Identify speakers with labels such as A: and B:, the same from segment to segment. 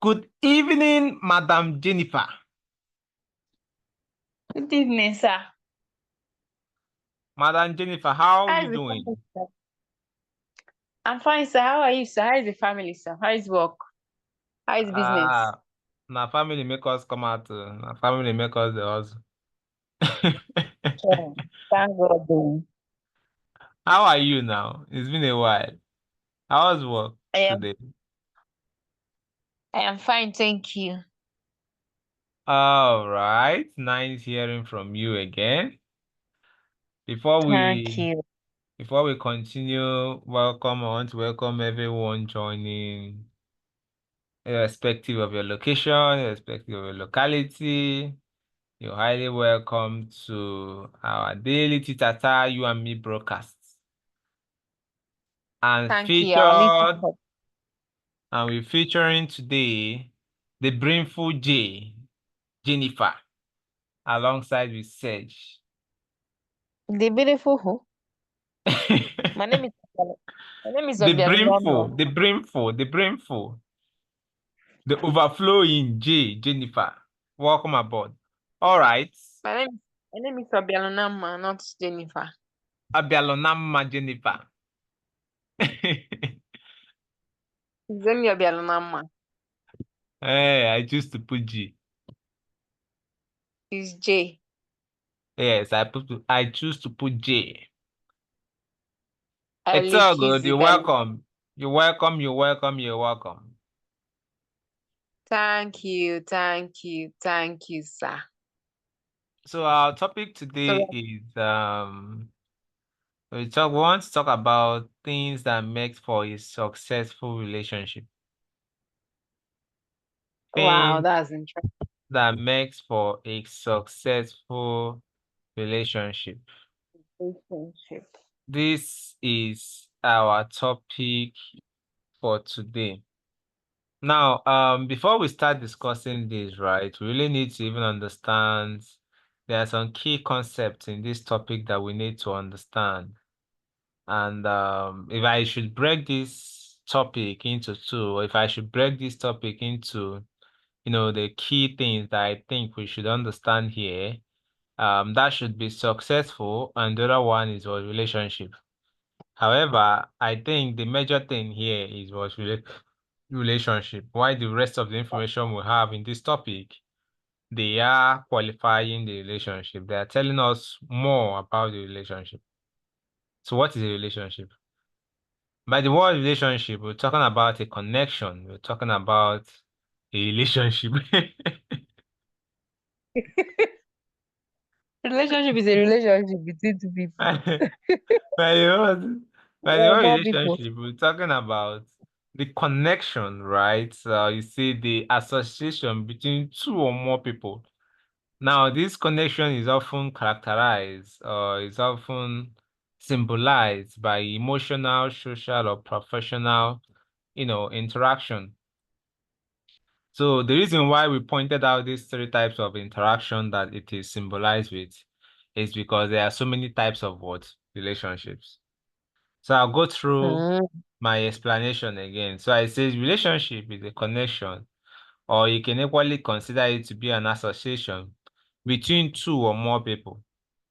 A: Good evening, Madam Jennifer.
B: Good evening, sir.
A: Madam Jennifer, how are
B: How
A: you
B: is the family,
A: doing?
B: sir? I'm fine, sir. How are you, sir? How is the family, sir? How is work? How is business?
A: My family make us come out. My family make us the hustle.
B: Sure. Thank God.
A: How are you now? It's been a while. How was work
B: I am
A: today?
B: I am fine, thank you.
A: All right. Nice hearing from you again. Before
B: Thank
A: we
B: you.
A: before we continue, welcome. I want to welcome everyone joining, irrespective of your location, irrespective of your locality. You're highly welcome to our daily Titata You and Me broadcast. And
B: Thank you. I'll meet you
A: featured,
B: up.
A: and we're featuring today the Brimful J, Jennifer, alongside with Sedge.
B: The beautiful who?
A: The
B: My name is my name is Obianumama.
A: the brimful, the overflowing J, Jennifer. Welcome aboard. All right.
B: My name is Obianumama, not Jennifer.
A: Abialonama Jennifer.
B: It's only Obianumama.
A: Hey, I choose to put G.
B: It's J.
A: Yes, I choose to put J.
B: I
A: It's all
B: choose
A: good. You're
B: it.
A: welcome. You're welcome. You're welcome. You're welcome.
B: Thank you. Thank you. Thank you, sir.
A: So our topic
B: So
A: today is we want to talk about things that make for a successful relationship.
B: wow,
A: Things
B: that's interesting.
A: that makes for a successful relationship.
B: Relationship.
A: This is our topic for today. Now, before we start discussing this, right, we really need to even understand there are some key concepts in this topic that we need to understand. And if I should break this topic into two, or if I should break this topic into, the key things that I think we should understand here, that should be successful, and the other one is what relationship. However, I think the major thing here is what relationship. Why the rest of the information we have in this topic, they are qualifying the relationship. They are telling us more about the relationship. So what is a relationship? By the word relationship, we're talking about a connection. We're talking about a relationship.
B: Relationship is a relationship between two people.
A: By the word, by the
B: Or
A: word
B: more people.
A: relationship, we're talking about the connection, right? So you see the association between two or more people. Now, this connection is often characterized or is often symbolized by emotional, social, or professional, interaction. So the reason why we pointed out these three types of interaction that it is symbolized with is because there are so many types of what relationships. So I'll go through
B: Mm,
A: my explanation again. So I say relationship is a connection, or you can equally consider it to be an association between two or more people.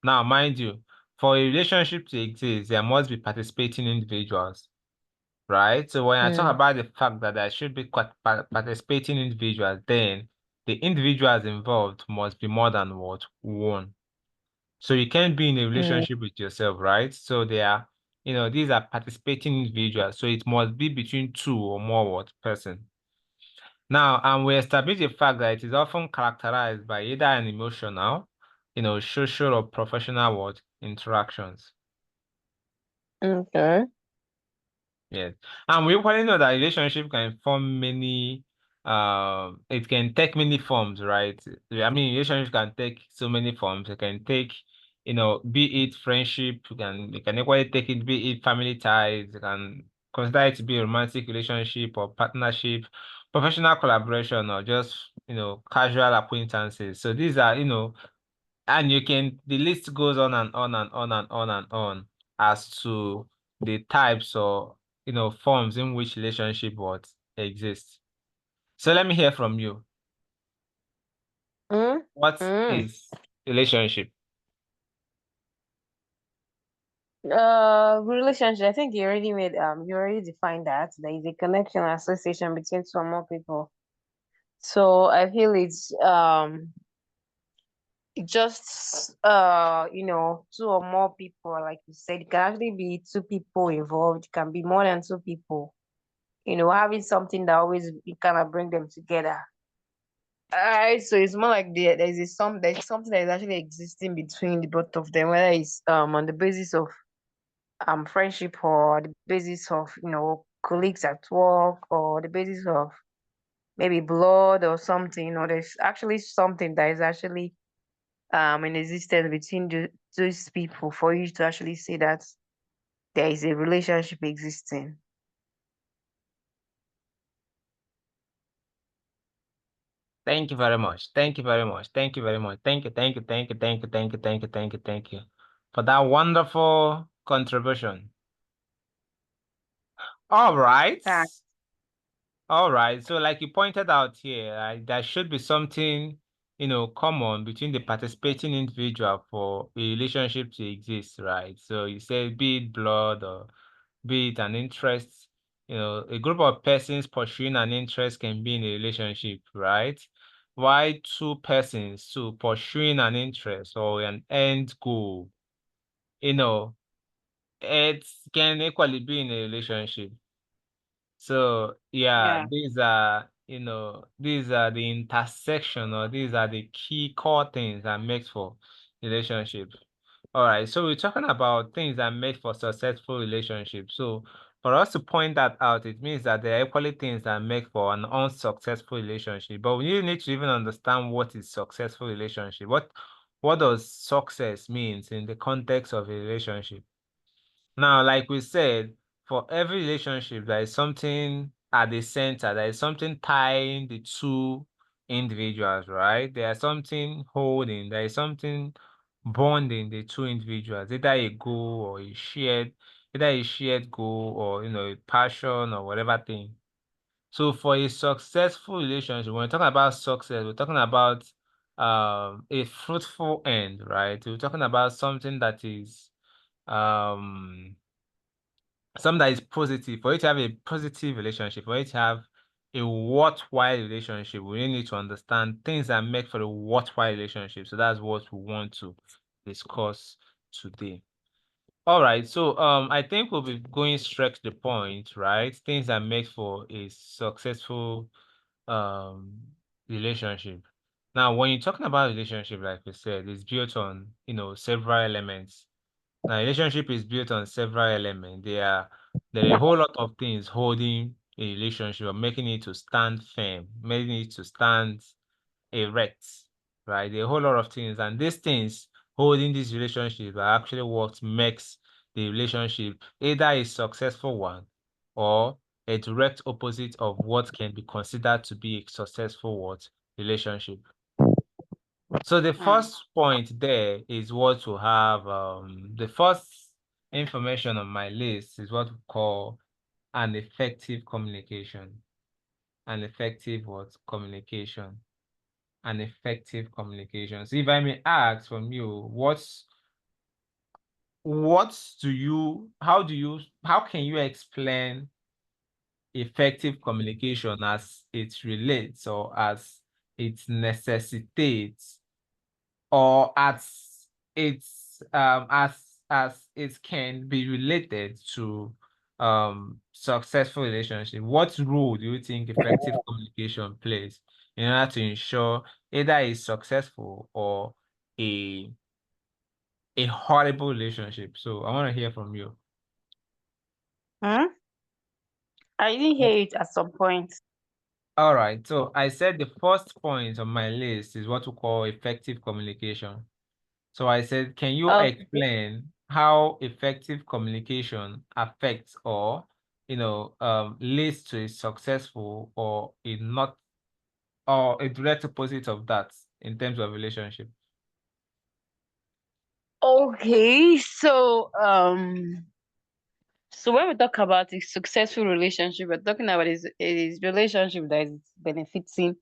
A: Now, mind you, for a relationship to exist, there must be participating individuals, right? So when I talk
B: mm,
A: about the fact that there should be participating individuals, then the individuals involved must be more than what? One. So you can't be in a
B: mm,
A: relationship with yourself, right? So they are, these are participating individuals. So it must be between two or more what person. Now, and we establish the fact that it is often characterized by either an emotional, social or professional what interactions.
B: okay.
A: Yes. And we equally know that relationship can form many, it can take many forms, right? I mean, relationship can take so many forms. It can take, be it friendship, you can equally take it, be it family ties, you can consider it to be a romantic relationship or partnership, professional collaboration, or just, casual acquaintances. So these are, and the list goes on and on and on and on and on as to the types or, forms in which relationship what exists. So let me hear from you.
B: Mm?
A: What
B: Mm.
A: is relationship?
B: Relationship. I think you already defined that. There is a connection, association between two or more people. So I feel it just two or more people, like you said, it can actually be two people involved, it can be more than two people. Having something that always it kind of bring them together. Alright, so it's more like there's something that is actually existing between the both of them, whether it's on the basis of friendship, or the basis of colleagues at work, or the basis of maybe blood or something, or there's actually something that is actually in existence between those people for you to actually say that there is a relationship existing.
A: Thank you very much. Thank you very much. Thank you very much. Thank you. Thank you. Thank you. Thank you. Thank you. Thank you. Thank you. Thank you for that wonderful contribution. All right.
B: Ah,
A: All right. So, like you pointed out here, there should be something, common between the participating individual for a relationship to exist, right? So you say be it blood or be it an interest, a group of persons pursuing an interest can be in a relationship, right? Why two persons pursuing an interest or an end goal, you know, it can equally be in a relationship. So yeah,
B: yeah.
A: these are the intersection, or these are the key core things that makes for relationship. All right, so we're talking about things that make for successful relationships. So for us to point that out, it means that there are equally things that make for an unsuccessful relationship. But we need to even understand what is successful relationship. What does success means in the context of a relationship? Now, like we said, for every relationship, there is something at the center. There is something tying the two individuals, right? There is something holding. There is something bonding the two individuals, either a shared goal, or a passion or whatever thing. So for a successful relationship, when we're talking about success, we're talking about a fruitful end, right? We're talking about um something that is positive. For you to have a positive relationship, for you to have a worthwhile relationship, we really need to understand things that make for a worthwhile relationship. So that's what we want to discuss today. All right, so I think we'll be going straight to the point, right? Things that make for a successful um relationship. Now, when you're talking about relationship, like we said, it's built on, several elements. Now, relationship is built on several elements. There are a whole lot of things holding a relationship or making it to stand firm, making it to stand erect, right? There are a whole lot of things, and these things holding this relationship are actually what makes the relationship either a successful one or a direct opposite of what can be considered to be a successful what relationship. So the
B: Mm.
A: first point there is what to have. The first information on my list is what we call an effective communication. An effective what? Communication. An effective communication. So if I may ask from you, how can you explain effective communication as it relates, or as it necessitates, or as it can be related to successful relationship? What role do you think effective communication plays in order to ensure either a successful or a a horrible relationship? So I want to hear from you.
B: Hmm? I didn't hear it at some point.
A: All right, so I said the first point on my list is what we call effective communication. So I said, can you
B: Okay.
A: explain how effective communication affects, or, leads to a successful or a not, or a direct opposite of that in terms of relationship?
B: Okay, so So when we talk about a successful relationship, we're talking about is relationship that is benefiting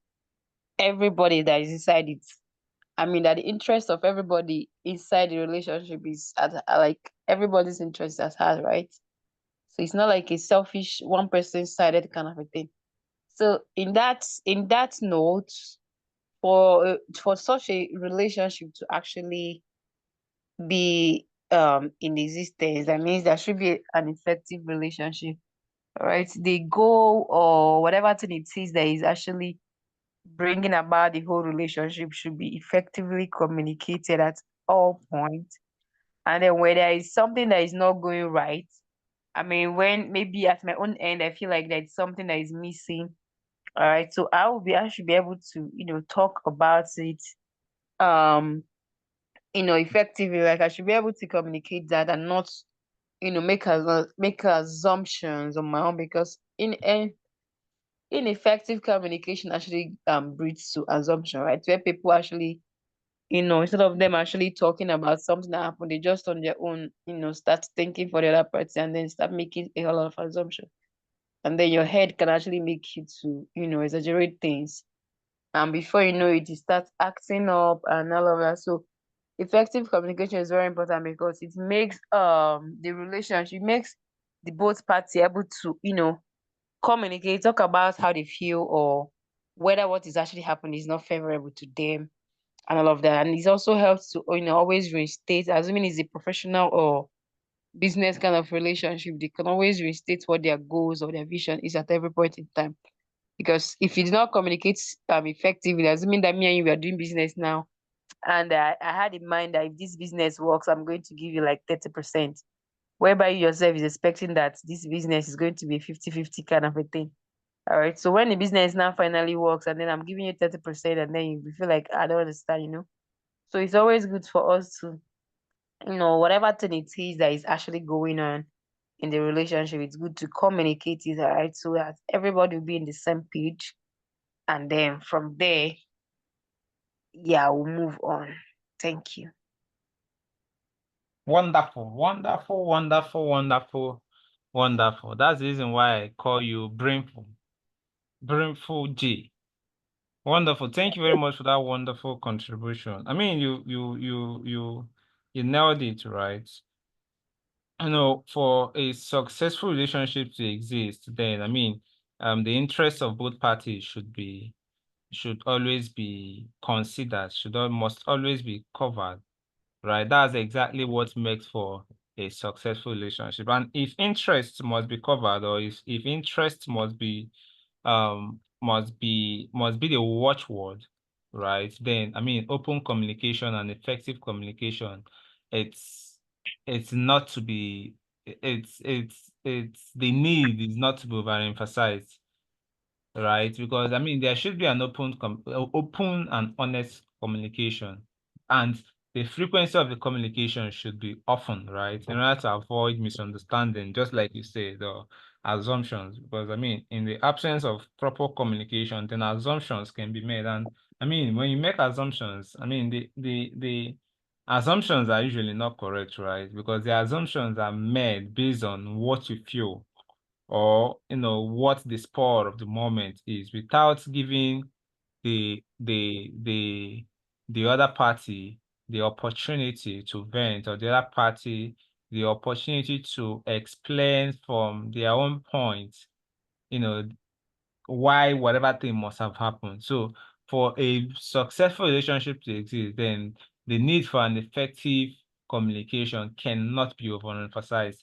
B: everybody that is inside it. I mean that the interest of everybody inside the relationship is at like everybody's interest at heart, right? So it's not like a selfish one person sided kind of a thing. So in that note, for such a relationship to actually be in existence, that means there should be an effective relationship, right? The goal or whatever thing it is that is actually bringing about the whole relationship should be effectively communicated at all points. And then when there is something that is not going right, I mean, when maybe at my own end, I feel like there's something that is missing. All right. So I should be able to, talk about it, um, effectively. Like I should be able to communicate that and not, make assumptions on my own because ineffective communication actually breeds to assumption, right? Where people actually, instead of them actually talking about something that happened, they just on their own, start thinking for the other person and then start making a whole lot of assumptions. And then your head can actually make you to, exaggerate things. And before you know it, you start acting up and all of that. So effective communication is very important because it makes the relationship, makes the both party able to, communicate, talk about how they feel or whether what is actually happening is not favorable to them and all of that. And it also helps to, always reinstate, assuming it's a professional or business kind of relationship, they can always restate what their goals or their vision is at every point in time. Because if you do not communicate effectively, assuming that me and you are doing business now, and I had in mind that if this business works, I'm going to give you like 30%, whereby you yourself is expecting that this business is going to be 50-50 kind of a thing. All right. So when the business now finally works and then I'm giving you 30% and then you feel like I don't understand. So it's always good for us to, whatever thing it is that is actually going on in the relationship, it's good to communicate it, all right, so that everybody will be in the same page. And then from there, yeah, we'll move on. Thank you.
A: Wonderful, wonderful, wonderful, wonderful, wonderful. That's the reason why I call you Brainful. Brainful G. Wonderful. Thank you very much for that wonderful contribution. I mean, you nailed it, right? For a successful relationship to exist, then I mean, the interests of both parties should always be considered, must always be covered, right? That's exactly what makes for a successful relationship. And if interests must be covered, or if interests must be the watchword, right? Then I mean open communication and effective communication, it's it's not to be it's the need is not to be overemphasized, right? Because I mean, there should be an open and honest communication, and the frequency of the communication should be often, right? In order to avoid misunderstanding, just like you said, the assumptions. Because I mean, in the absence of proper communication, then assumptions can be made. And I mean, when you make assumptions, I mean, the assumptions are usually not correct, right? Because the assumptions are made based on what you feel or what the spur of the moment is without giving the other party the opportunity to vent, or the other party the opportunity to explain from their own point, you know why whatever thing must have happened. So for a successful relationship to exist, then the need for an effective communication cannot be overemphasized.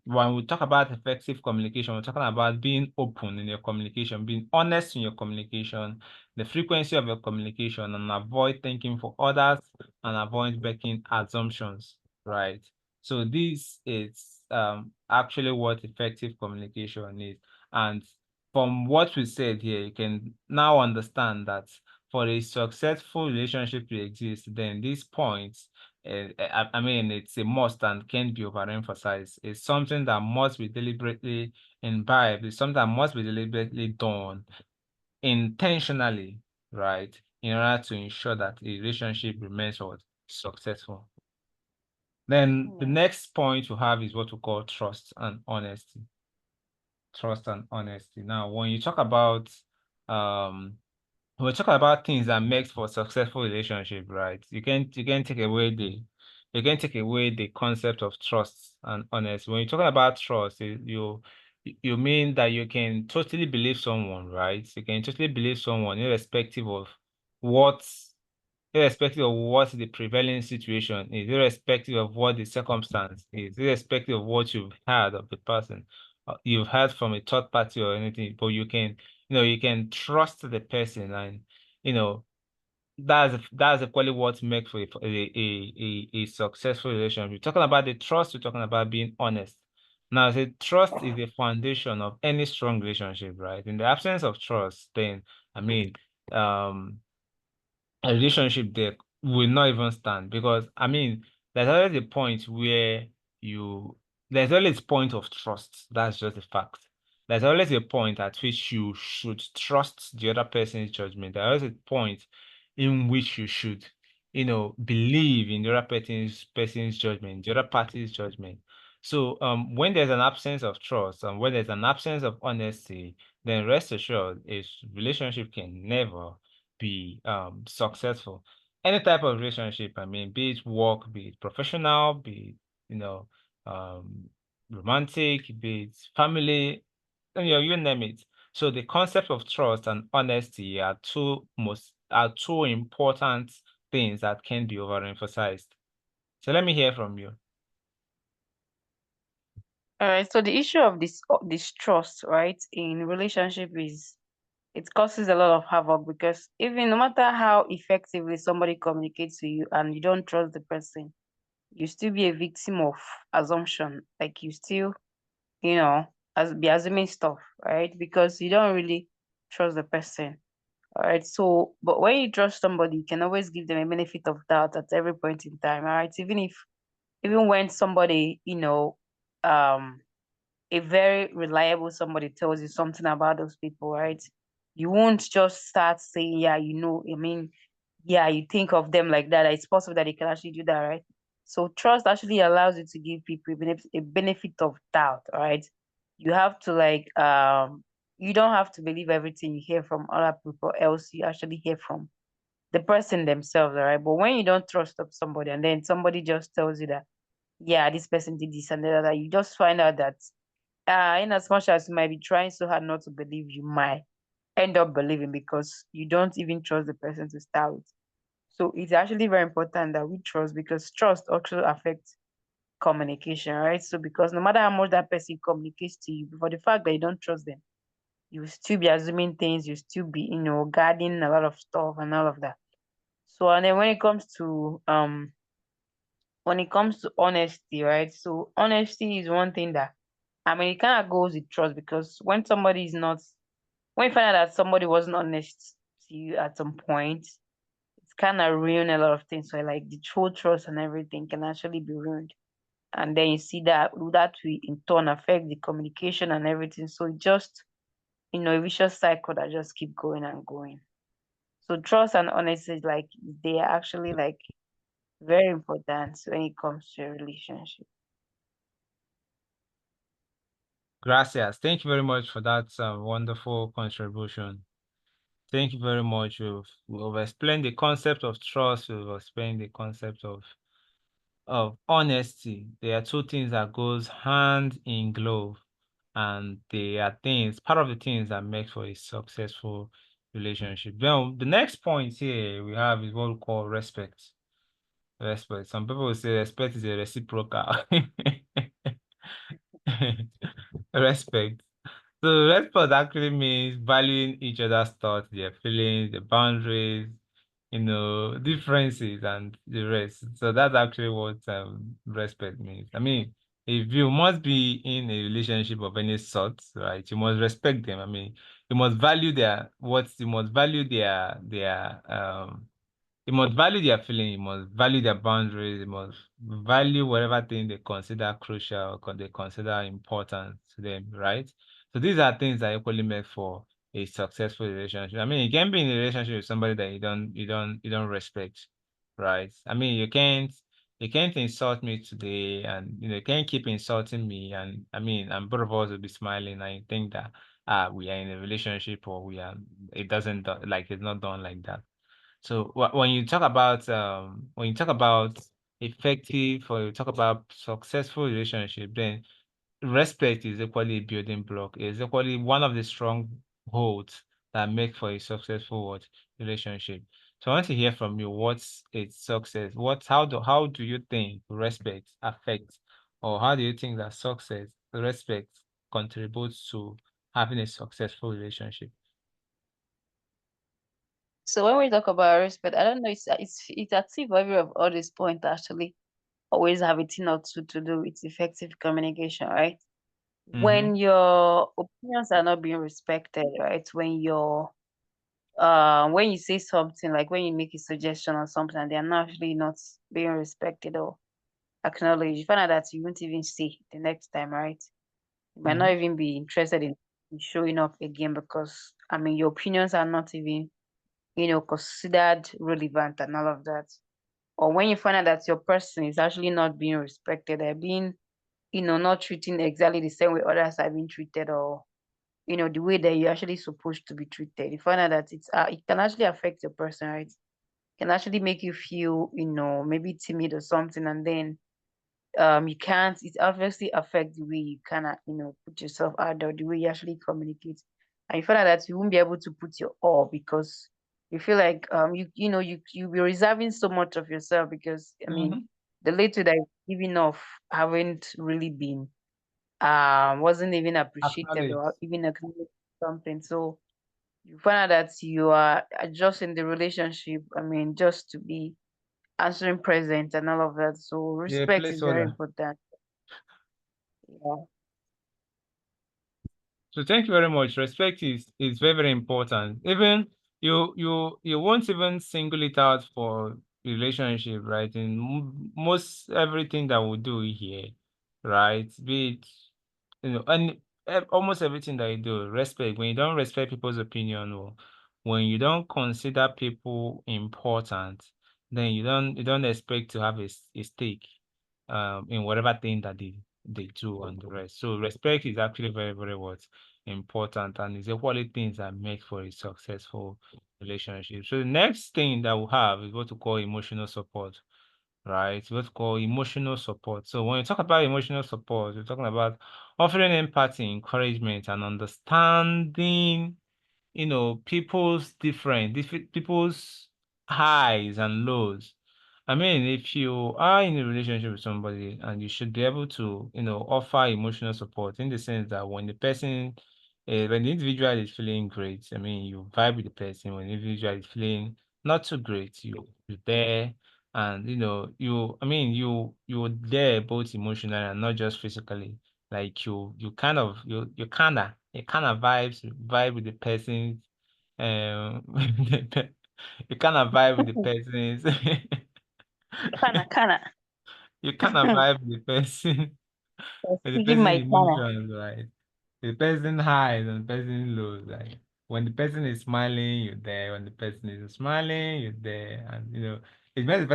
A: When we talk about effective communication, we're talking about being open in your communication, being honest in your communication, the frequency of your communication, and avoid thinking for others and avoid making assumptions, right? So this is actually what effective communication is. And from what we said here, you can now understand that for a successful relationship to exist, then these points, I mean, it's a must and can't be overemphasized. It's something that must be deliberately imbibed. It's something that must be deliberately done intentionally, right, in order to ensure that a relationship remains what successful. Then the
B: Yeah.
A: next point we have is what we call trust and honesty. Trust and honesty. Now, when you talk about um we're talking about things that makes for successful relationship, right? You can take away the concept of trust and honesty. When you're talking about trust, you mean that you can totally believe someone, right? You can totally believe someone what irrespective of what the prevailing situation is, irrespective of what the circumstance is, irrespective of what you've heard of the person, you've heard from a third party or anything, but you can trust the person, and you know that's actually what makes for a successful relationship. We're talking about the trust, we're talking about being honest. Now, the trust is the foundation of any strong relationship, right? In the absence of trust, then I mean, um a relationship there will not even stand, because I mean there's always a point where you there's always a point of trust. That's just a fact. There's always a point at which you should trust the other person's judgment. There's always a point in which you should, believe in the other person's judgment, the other party's judgment. So when there's an absence of trust and when there's an absence of honesty, then rest assured a relationship can never be successful. Any type of relationship, I mean, be it work, be it professional, be it, um, romantic, be it family, you name it. So the concept of trust and honesty are two important things that can be overemphasized. So let me hear from you.
B: All right. So the issue of this trust, right, in relationship is it causes a lot of havoc because even no matter how effectively somebody communicates to you and you don't trust the person, you still be a victim of assumption. Like you still, as be assuming stuff, right? Because you don't really trust the person. All right. So, but when you trust somebody, you can always give them a benefit of doubt at every point in time. All right. Even when somebody, a very reliable somebody tells you something about those people, right? You won't just start saying, yeah, I mean, yeah, you think of them like that. It's possible that they can actually do that, right? So trust actually allows you to give people a benefit of doubt, right? You have to you don't have to believe everything you hear from other people, else you actually hear from the person themselves, all right? But when you don't trust of somebody and then somebody just tells you that, yeah, this person did this and that, you just find out that in as much as you might be trying so hard not to believe, you might end up believing because you don't even trust the person to start with. So it's actually very important that we trust because trust also affects communication, right? So because no matter how much that person communicates to you, for the fact that you don't trust them, you will still be assuming things, you still be, guarding a lot of stuff and all of that. So and then when it comes to honesty, right? So honesty is one thing that I mean it kind of goes with trust because when you find out that somebody wasn't honest to you at some point, it's kind of ruin a lot of things. So like the true trust and everything can actually be ruined. And then you see that will in turn affect the communication and everything. So it just, a vicious cycle that just keep going and going. So trust and honesty, they are actually very important when it comes to a relationship.
A: Gracias. Thank you very much for that wonderful contribution. Thank you very much. We've explained the concept of trust. We've explained the concept of honesty. There are two things that goes hand in glove, and they are part of the things that make for a successful relationship. Then the next point here we have is what we call respect. Respect. Some people will say respect is a reciprocal. Respect. So respect actually means valuing each other's thoughts, their feelings, their boundaries, differences and the rest. So that's actually what respect means. I mean, if you must be in a relationship of any sort, right, you must respect them. I mean, you must value you must value their feeling, you must value their boundaries, you must value whatever thing they consider crucial or they consider important to them, right? So these are things that equally make for a successful relationship. I mean, you can be in a relationship with somebody that you don't respect, right? I mean, You can't insult me today, and you can't keep insulting me. And I mean, and both of us will be smiling. I think that we are in a relationship, or we are. It doesn't like it's not done like that. So when you talk about effective or you talk about successful relationship, then respect is equally a building block. It's equally one of the strongholds that make for a successful relationship. So I want to hear from you. What's its success? How do you think respect affects, or how do you think that respect contributes to having a successful relationship?
B: So when we talk about respect, I don't know, it's as if every of all these points actually always have a thing or two to do with effective communication, right?
A: Mm-hmm.
B: When your opinions are not being respected, right? When you say something, like when you make a suggestion or something and they're not actually not being respected or acknowledged, you find out that you won't even see the next time, right? You might not
A: Mm-hmm.
B: even be interested in showing up again because I mean your opinions are not even, considered relevant and all of that. Or when you find out that your person is actually not being respected, they're being, not treating exactly the same way others have been treated, or the way that you're actually supposed to be treated. You find out that it can actually affect your person, right? It can actually make you feel, maybe timid or something, and then you can't. It obviously affects the way you kind of, put yourself out there, the way you actually communicate, and you find out that you won't be able to put your all because you feel like you be reserving so much of yourself because I mean
A: Mm-hmm.
B: the little that you've given off haven't really been wasn't even appreciated
A: Acknowledge.
B: or even acknowledged something. So you find out that you are just in the relationship, I mean, just to be answering present and all of that. So
A: Yeah,
B: respect is very
A: placeholder.
B: important. Yeah.
A: So thank you very much. Respect is very, very important. Even you won't even single it out for relationship, right? In most everything that we do here, right? Be it and almost everything that you do, respect. When you don't respect people's opinion, or when you don't consider people important, then you don't expect to have a stake in whatever thing that they do and the rest. So respect is actually very, very what important, and it's equally things that make for a successful relationship. So the next thing that we have is what we call emotional support, right? What we call emotional support. So when you talk about emotional support, we're talking about offering empathy, encouragement, and understanding people's people's highs and lows. I mean, if you are in a relationship with somebody, and you should be able to, offer emotional support in the sense that when the individual is feeling great, I mean, you vibe with the person. When the individual is feeling not too great, you're there, and I mean, you're there both emotionally and not just physically. Like you kind of vibe with the person, um you kind of vibe with the person's
B: Kana.
A: you kind of vibe with the person with the
B: Speaking
A: person
B: my kana.
A: emotions, right? The person highs and the person lows. Like when the person is smiling, you're there. When the person is smiling, you're there. And it makes the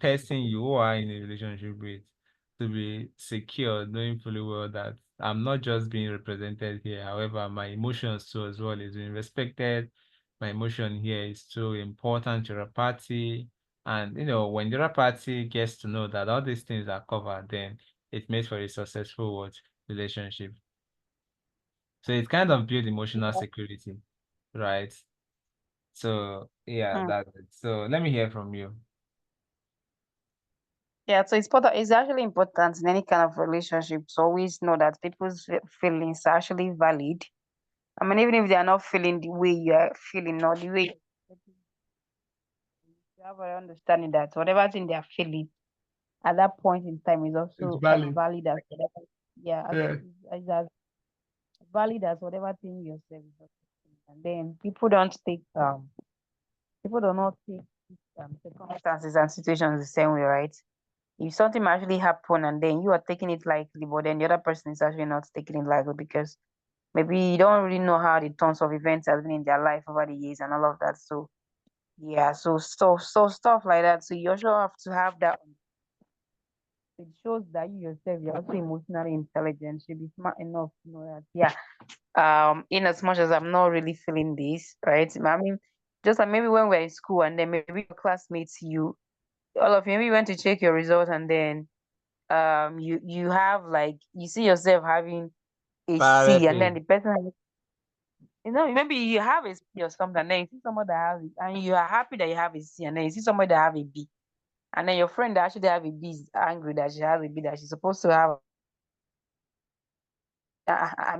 A: person you are in a relationship with to be secure, knowing fully well that I'm not just being represented here. However, my emotions too as well is being respected. My emotion here is too important to the party. And when the other party gets to know that all these things are covered, then it makes for a successful relationship. So it kind of build emotional security, right? So yeah,
B: Hmm.
A: that's it. So let me hear from you.
B: Yeah, so it's actually important in any kind of relationship to always know that people's feelings are actually valid. I mean, even if they are not feeling the way you are feeling or the way you have an understanding that whatever thing they are feeling at that point in time is
A: It's
B: also as
A: valid.
B: valid as whatever, yeah,
A: Yeah.
B: as valid as whatever thing yourself is also feeling. And then people do not take circumstances and situations the same way, right? If something actually happen and then you are taking it lightly, but then the other person is actually not taking it lightly because maybe you don't really know how the tons of events have been in their life over the years and all of that. So Yeah, so stuff like that. So you also have to have that. It shows that you yourself you're also emotionally intelligent. Should be smart enough to know that. Yeah. In as much as I'm not really feeling this, right? I mean, just like maybe when we're in school and then maybe your classmates, you all of you maybe went to check your results and then you have like you see yourself having a C
A: Parallel
B: and then
A: A.
B: the person has, maybe you have a C or something and then you see somebody that has it and you are happy that you have a C and then you see somebody that have a B and then your friend that actually have a B is angry that she has a B that she's supposed to have.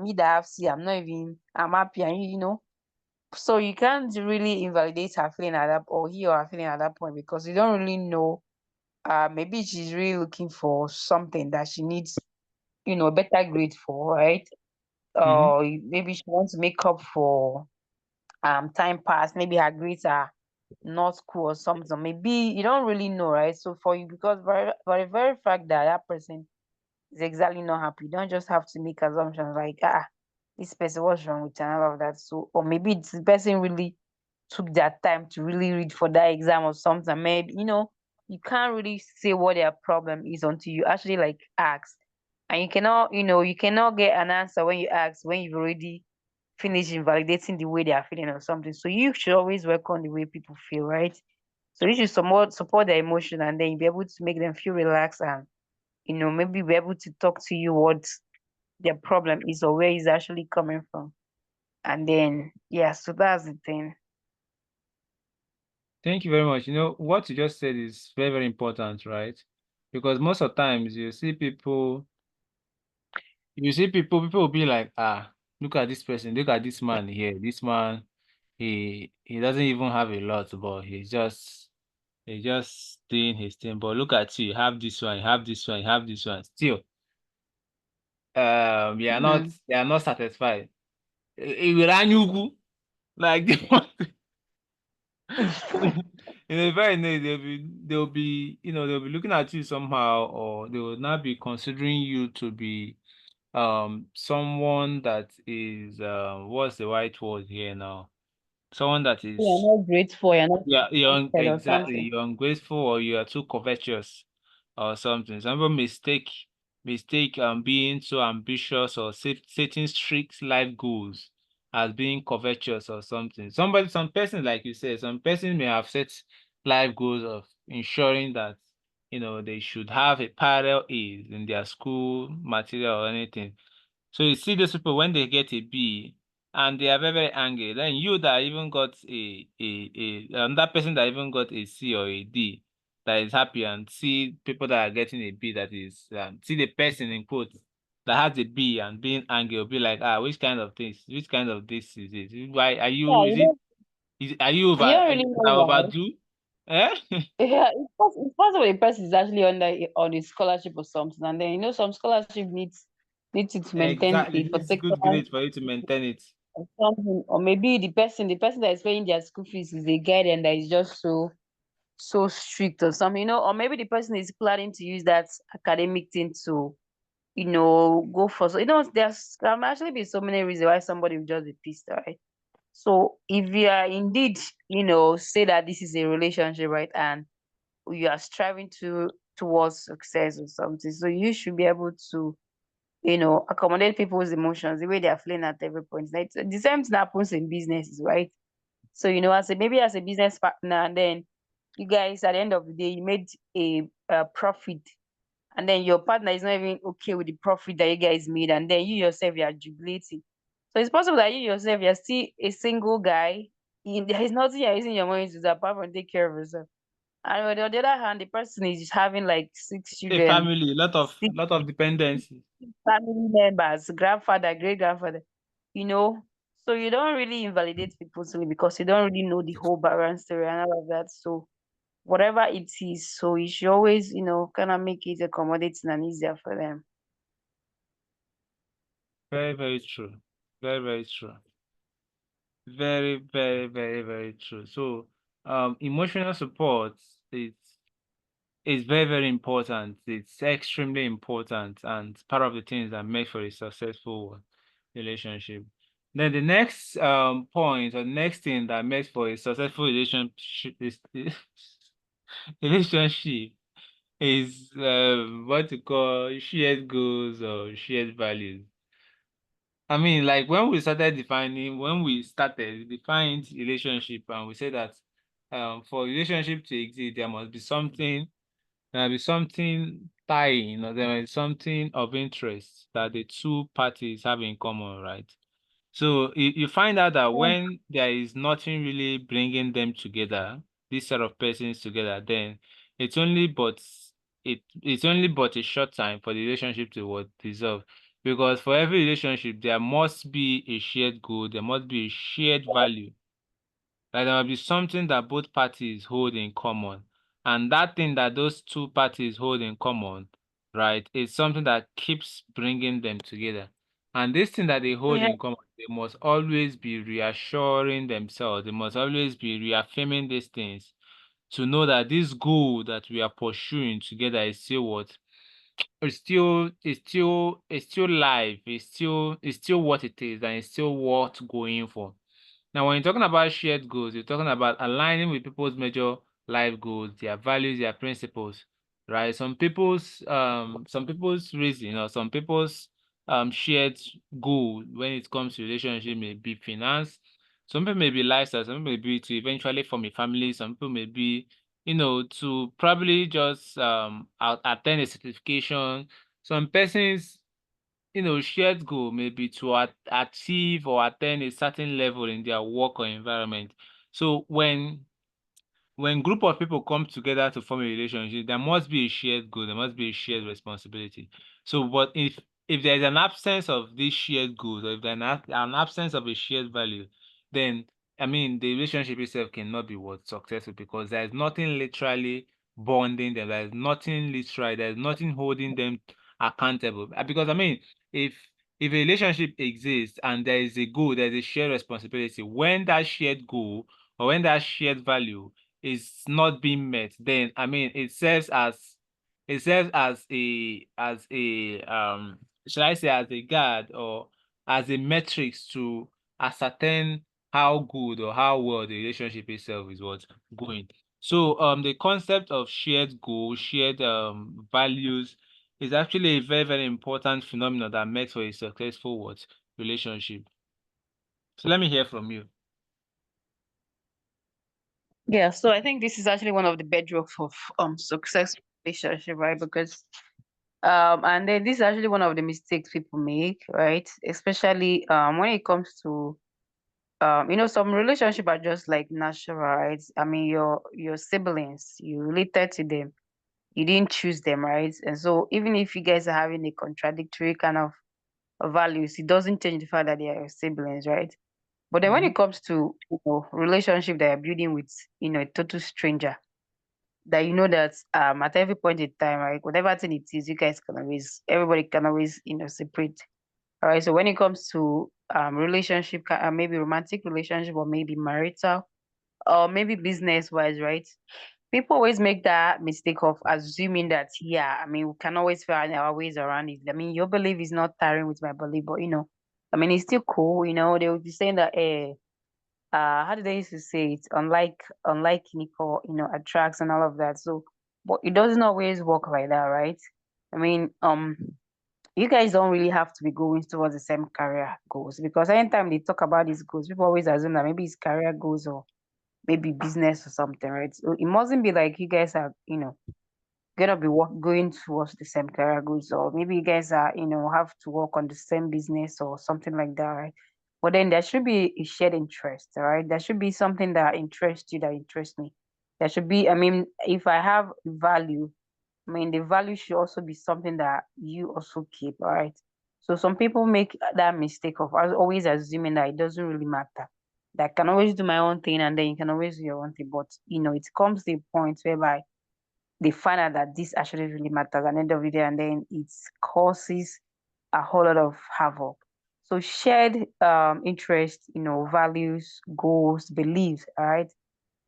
B: Me that have C, I'm not even I'm happy and so you can't really invalidate her feeling at that or he or her feeling at that point because you don't really know. Maybe she's really looking for something that she needs, a better grade for, right?
A: Hmm.
B: Or maybe she wants to make up for time past. Maybe her grades are not cool or something. Maybe you don't really know, right? So for you, because for the very fact that that person is exactly not happy, you don't just have to make assumptions like this person, what's wrong with her and all of that. So or maybe it's the person really took that time to really read for that exam or something. Maybe, you can't really say what their problem is until you actually like ask. And you cannot get an answer when you ask when you've already finished invalidating the way they are feeling or something. So you should always work on the way people feel, right? So you should support their emotion and then you'll be able to make them feel relaxed and maybe be able to talk to you what their problem is or where it's actually coming from. And then yeah, so that's the thing.
A: Thank you very much. You know, what you just said is very, very important, right? Because most of the times people will be like, look at this person, look at this man here. This man, he doesn't even have a lot, but he's just doing his thing. But look at you, you have this one, you have this one, you have this one. Still,
B: Hmm.
A: they are not satisfied. Iweranyugu, like they want in a very way, they'll be looking at you somehow, or they will not be considering you to be someone that is what's the right word here now? Someone that
B: You're
A: is
B: not grateful, you're not
A: yeah,
B: satisfied or
A: exactly.
B: something.
A: You're ungrateful or you are too covetous or something. Some people mistake being so ambitious or setting strict life goals as being covetous or something. Some person, like you said, some person may have set life goals of ensuring that they should have a parallel A's in their school material or anything. So you see those people when they get a B and they are very, very angry. Then you that even got that person that even got a C or a D that is happy and see people that are getting a B that is see the person in quotes that has a B and being angry will be like, which kind of this is it? Why are
B: Yeah,
A: you are you
B: you
A: over
B: don't really know why.
A: overdo? Eh?
B: Yeah, it's possible a person is actually on a scholarship or something, and then some scholarship needs you to maintain
A: Exactly.
B: a
A: It needs
B: particular
A: good grades for you to maintain it.
B: or something, or maybe the person that is paying their school fees is a guy and that is just so strict or something, or maybe the person is planning to use that academic thing to go for so there's can actually be so many reasons why somebody will just be pissed, right? So if you are indeed, say that this is a relationship, right, and you are striving towards success or something, so you should be able to, accommodate people's emotions the way they are feeling at every point. Like the same thing happens in businesses, right? So as a business partner, and then you guys at the end of the day you made a profit, and then your partner is not even okay with the profit that you guys made, and then you yourself you are jubilating. So it's possible that you yourself you're still a single guy. There is nothing you're using your money to do apart from take care of yourself. And on the other hand, the person is having like six
A: A
B: children,
A: family,
B: six
A: lot of dependency.
B: family members, grandfather, great grandfather, you know. So you don't really invalidate people solely because you don't really know the whole background story and all of that. So whatever it is, so you should always, kind of make it accommodating and easier for them.
A: Very, very true. Very, very true. Very, very, very, very true. So, emotional support is is very, very important. It's extremely important and part of the things that make for a successful relationship. Then the next point or next thing that makes for a successful relationship is relationship is what you call shared goals or shared values. I mean, like when we started, we defined relationship and we said that for relationship to exist, there must be something tying, or there is something of interest that the two parties have in common, right? So you find out that
B: Yeah.
A: when there is nothing really bringing them together, this set of persons together, then it's only but it's only but a short time for the relationship to what dissolve. Because for every relationship, there must be a shared goal, there must be a shared value. Like there must be something that both parties hold in common. And that thing that those two parties hold in common, right, is something that keeps bringing them together. And this thing that they hold
B: Yeah.
A: in common, they must always be reassuring themselves. They must always be reaffirming these things to know that this goal that we are pursuing together is still what? It's still live. It's still what it is, and it's still worth going for. Now, when you're talking about shared goals, you're talking about aligning with people's major life goals, their values, their principles, right? Some people's reason or some people's shared goal when it comes to relationship may be finance. Some people may be lifestyle. Some people may be to eventually form a family. Some people may be, to probably just attend a certification. Some persons shared goal may be to achieve or attain a certain level in their work or environment. So when group of people come together to form a relationship, there must be a shared goal, there must be a shared responsibility. So, but if there is an absence of this shared goals, or if there's an absence of a shared value, then I mean the relationship itself cannot be what successful because there is nothing literally bonding them. There is nothing literal. There is nothing holding them accountable. Because I mean, if if a relationship exists and there is a goal, there is a shared responsibility. When that shared goal or when that shared value is not being met, then I mean it serves as a should I say as a guide or as a metrics to ascertain how good or how well the relationship itself is what going. So the concept of shared goal, shared values is actually a very, very important phenomenon that makes for a successful what relationship. So let me hear from you.
B: Yeah, so I think this is actually one of the bedrocks of successful relationship, right? Because and then this is actually one of the mistakes people make, right? Especially when it comes to some relationship are just like natural, right? I mean your siblings, you related to them, you didn't choose them, right? And so even if you guys are having a contradictory kind of values, it doesn't change the fact that they are your siblings, right? But then when
A: Mhm.
B: it comes to relationship that you're building with a total stranger, that you know that at every point in time, right, whatever thing it is, you guys can always everybody can always separate. All right. So when it comes to relationship, maybe romantic relationship or maybe marital or maybe business wise, right? People always make that mistake of assuming that, yeah, I mean, we can always find our ways around it. I mean, your belief is not tiring with my belief, but I mean, it's still cool. They would be saying that, how do they used to say it? Unlike equal, attracts and all of that. So, but it doesn't always work like that, right? I mean, you guys don't really have to be going towards the same career goals because anytime they talk about these goals, people always assume that maybe it's career goals or maybe business or something, right? So it mustn't be like you guys are, gonna be going towards the same career goals, or maybe you guys are, have to work on the same business or something like that, right? But then there should be a shared interest, all right? There should be something that interests you, that interests me. There should be, I mean, if I have value, I mean, the value should also be something that you also keep, all right? So some people make that mistake of always assuming that it doesn't really matter. That I can always do my own thing and then you can always do your own thing. But it comes to a point whereby they find out that this actually really matters at the end of the day, and then it causes a whole lot of havoc. So shared interest, values, goals, beliefs, all right?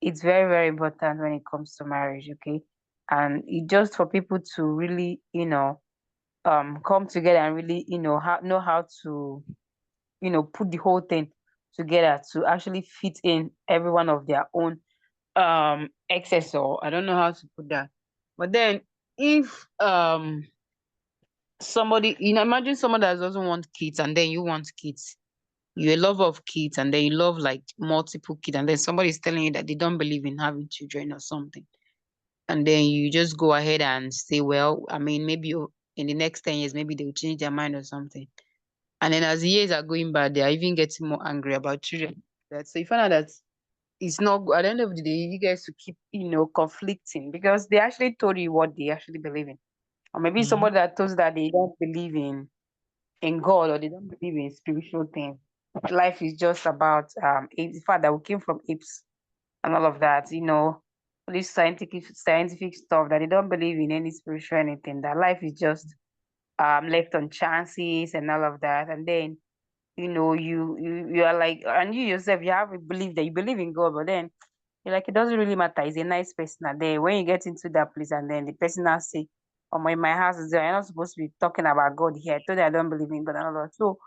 B: It's very, very important when it comes to marriage, okay? And it just for people to really, come together and really, know how to put the whole thing together to actually fit in every one of their own excess, or I don't know how to put that. But then if somebody, imagine someone that doesn't want kids and then you want kids. You're a lover of kids and then you love like multiple kids, and then somebody is telling you that they don't believe in having children or something. And then you just go ahead and say, well, I mean, maybe in the next 10 years, maybe they'll change their mind or something. And then as the years are going by, they are even getting more angry about children. So you find out that it's not good. At the end of the day, you guys to keep, conflicting because they actually told you what they actually believe in. Or maybe
A: Mhm.
B: somebody that told you that they don't believe in God, or they don't believe in spiritual things. Life is just about apes. The fact that we came from apes and all of that, all this scientific stuff, that they don't believe in any spiritual anything, that life is just left on chances and all of that. And then, you are like, and you yourself, you have a belief that you believe in God, but then you're like, it doesn't really matter. He's a nice person. And then when you get into that place and then the person now say, oh, my house is there, you're not supposed to be talking about God here. I told you I don't believe in God and all that. So,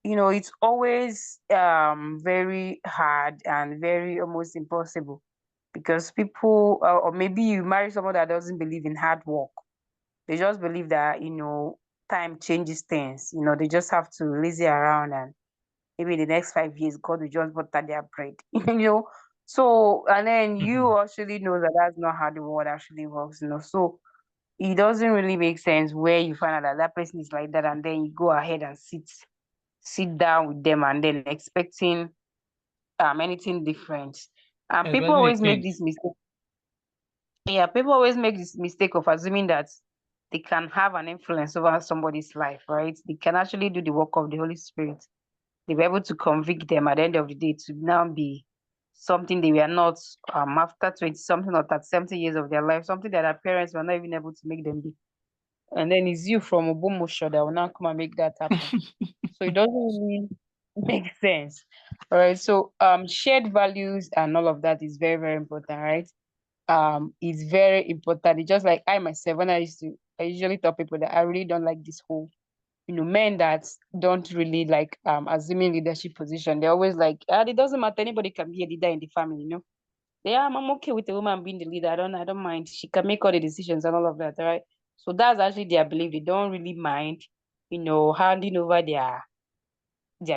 B: it's always very hard and very almost impossible, because people, or maybe you marry someone that doesn't believe in hard work. They just believe that, time changes things. They just have to lazy around, and maybe in the next 5 years, God will just butter their bread. So, and then you actually know that that's not how the world actually works. So it doesn't really make sense where you find out that that person is like that, and then you go ahead and sit down with them and then expecting anything different. And people
A: Expecting a
B: always make
A: change.
B: this mistake. Yeah, people always make this mistake of assuming that they can have an influence over somebody's life, right? They can actually do the work of the Holy Spirit. They were able to convict them at the end of the day to now be something they were not, after 20 something or 30, 70 years of their life, something that their parents were not even able to make them be. And then it's you from Obomosho that will now come and make that happen. So it doesn't really make sense. All right. So shared values and all of that is very, very important, right? It's very important. It's just like I myself, when I usually tell people that I really don't like this whole, men that don't really like assuming leadership position. They're always like, it doesn't matter, anybody can be a leader in the family. Yeah, I'm okay with a woman being the leader. I don't mind. She can make all the decisions and all of that, right? So that's actually their belief. They don't really mind, handing over their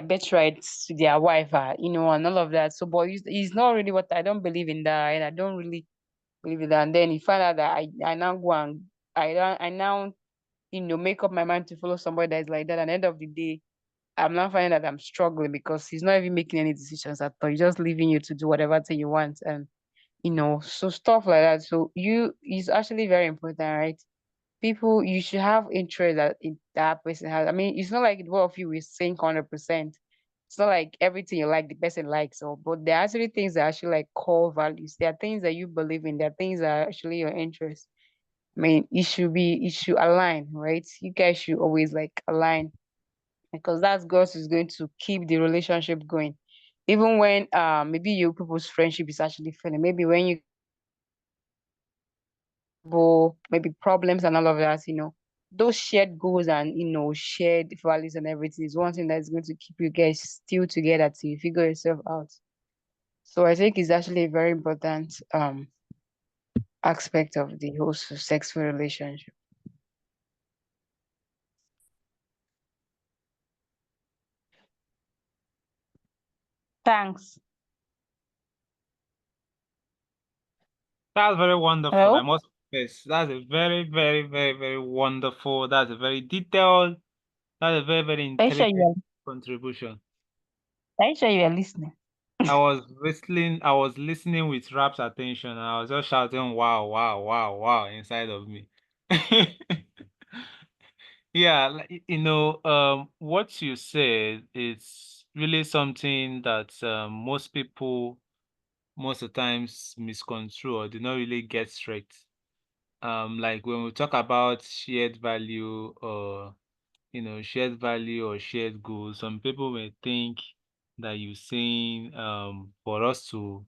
B: birthrights to their wife, and all of that. So, but it's not really what I don't believe in that, and I don't really believe in that. And then you find out that I now go and I now make up my mind to follow somebody that is like that. And at the end of the day, I'm not finding that I'm struggling because he's not even making any decisions at all. He's just leaving you to do whatever thing you want, and so stuff like that. So you is actually very important, right? People, you should have interest that person has. I mean, it's not like the both of you will sync 100%. It's not like everything you like the person likes, or but there are actually things that are actually like core values. There are things that you believe in. There are things that are actually your interest. I mean, it should align, right? You guys should always like align, because that's God is going to keep the relationship going. Even when maybe you people's friendship is actually failing. Maybe when you maybe problems and all of that. Those shared goals and shared values and everything is one thing that's going to keep you guys still together till you figure yourself out. So I think it's actually a very important aspect of the whole successful relationship. Thanks.
A: That's very wonderful. I
B: Hello?
A: must confess. That's a very, very, very, very wonderful. That's a very detailed. That's a very, very intelligent contribution.
B: Are you sure you are listening?
A: I was listening with rapt attention, and I was just shouting, wow, wow, wow, wow, inside of me. Yeah, what you said is really something that most people most of the times misconstrue or do not really get straight. Like when we talk about shared value or shared value or shared goals, some people may think that you're saying for us to,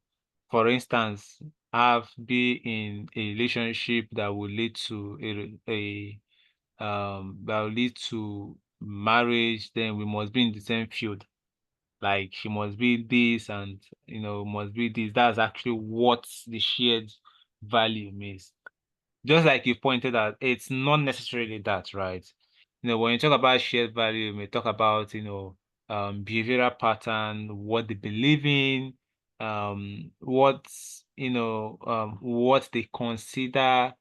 A: for instance, have be in a relationship that will lead to that will lead to marriage, then we must be in the same field. Like she must be this and must be this. That's actually what the shared value means. Just like you pointed out, it's not necessarily that, right? When you talk about shared value, you may talk about, behavioral pattern, what they believe in, what they consider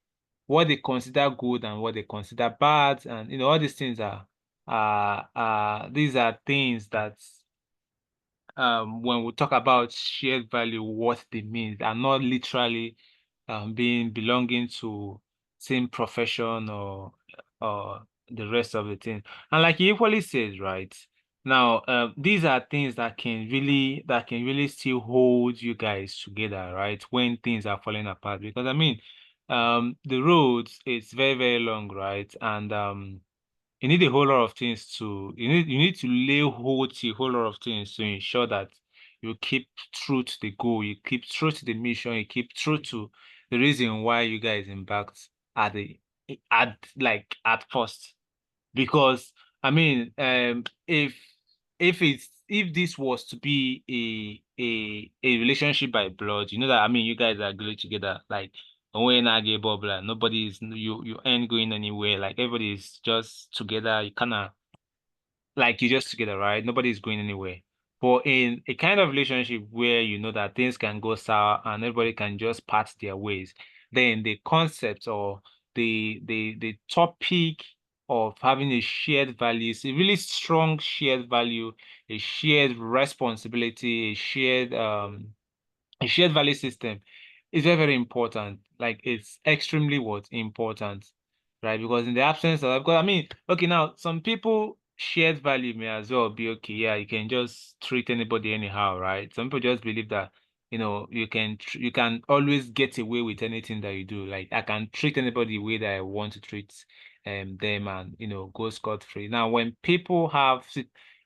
A: good and what they consider bad, and all these things these are things that when we talk about shared value, what they mean are not literally being belonging to same profession or the rest of the thing. And like he equally says, right? Now, these are things that can really still hold you guys together, right? When things are falling apart. Because I mean, the roads it's very, very long, right? And you need a whole lot of things to you need to lay hold to a whole lot of things to ensure that you keep true to the goal, you keep true to the mission, you keep true to the reason why you guys embarked at first. Because I mean, if this was to be a relationship by blood, you know that I mean you guys are glued together. Like when I get bubble, nobody is you ain't going anywhere. Like everybody is just together. You kinda like you're just together, right? Nobody's going anywhere. But in a kind of relationship where you know that things can go sour and everybody can just part their ways, then the concept or the topic of having a shared value is a really strong shared value, a shared responsibility, a shared value system is very, very important. Like it's extremely what important, right? Because in the absence of, because I mean, okay, now some people shared value may as well be okay. Yeah, you can just treat anybody anyhow, right? Some people just believe that you can always get away with anything that you do. Like I can treat anybody the way that I want to treat them and go scot free. Now, when people have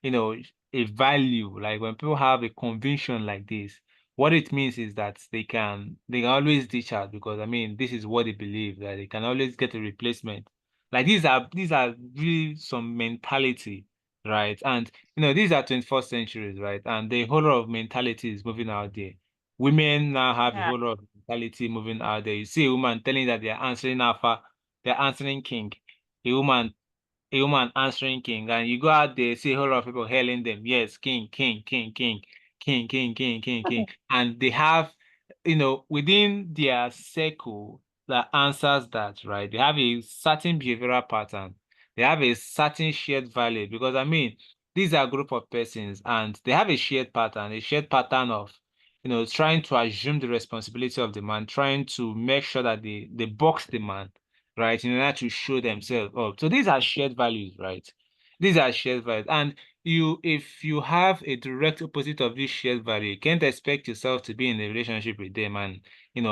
A: you know a value, like when people have a conviction like this, what it means is that they can always ditch out because I mean this is what they believe that they can always get a replacement. Like these are really some mentality, right? And these are 21st centuries, right? And the whole lot of mentality is moving out there. Women now have a
B: Yeah.
A: whole lot of mentality moving out there. You see a woman telling that they're answering alpha, they're answering king. A woman a woman answering king, and you go out there, see a whole lot of people hailing them. Yes, king, king, king, king, king, king, king, king, king. And they have, within their circle that answers that, right? They have a certain behavioral pattern. They have a certain shared value because I mean, these are a group of persons and they have a shared pattern of, trying to assume the responsibility of the man, trying to make sure that they box the man right? In order to show themselves up. So these are shared values, right? These are shared values. And if you have a direct opposite of this shared value, you can't expect yourself to be in a relationship with them and,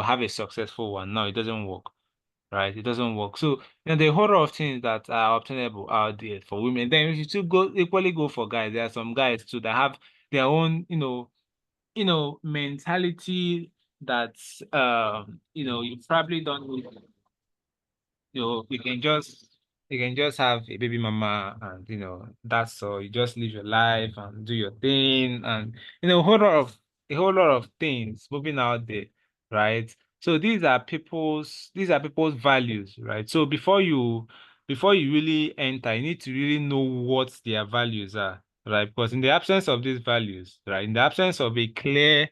A: have a successful one. No, it doesn't work, right? It doesn't work. So, the horror of things that are obtainable out there for women. Then if you still equally go for guys, there are some guys too that have their own, mentality that's, you probably don't need you can just have a baby mama and that's all. You just live your life and do your thing and a whole lot of things moving out there, right? So these are people's values, right? So before you really enter, you need to really know what their values are, right? Because in the absence of these values, right, in the absence of a clear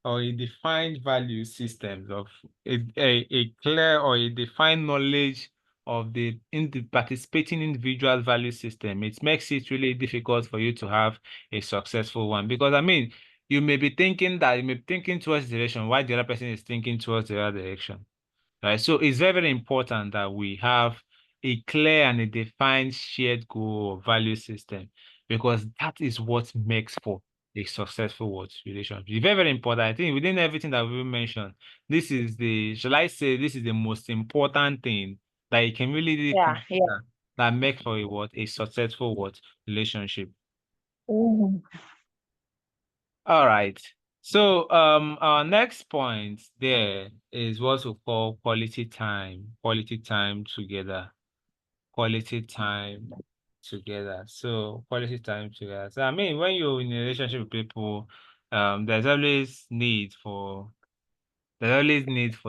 A: or a defined value systems of a clear or a defined knowledge of the participating individual value system, it makes it really difficult for you to have a successful one. Because I mean, you may be thinking towards the direction while the other person is thinking towards the other direction. Right. So it's very, very important that we have a clear and a defined shared goal or value system because that is what makes for a successful relationship. It's very, very important. I think within everything that we mentioned, shall I say, this is the most important thing that you can really
B: Yeah. Yeah.
A: consider that make for a successful relationship.
B: Mhm.
A: All right. So our next point there is what we call quality time together. Quality time. together. So quality time together. So I mean, when you're in a relationship with people, there's always need for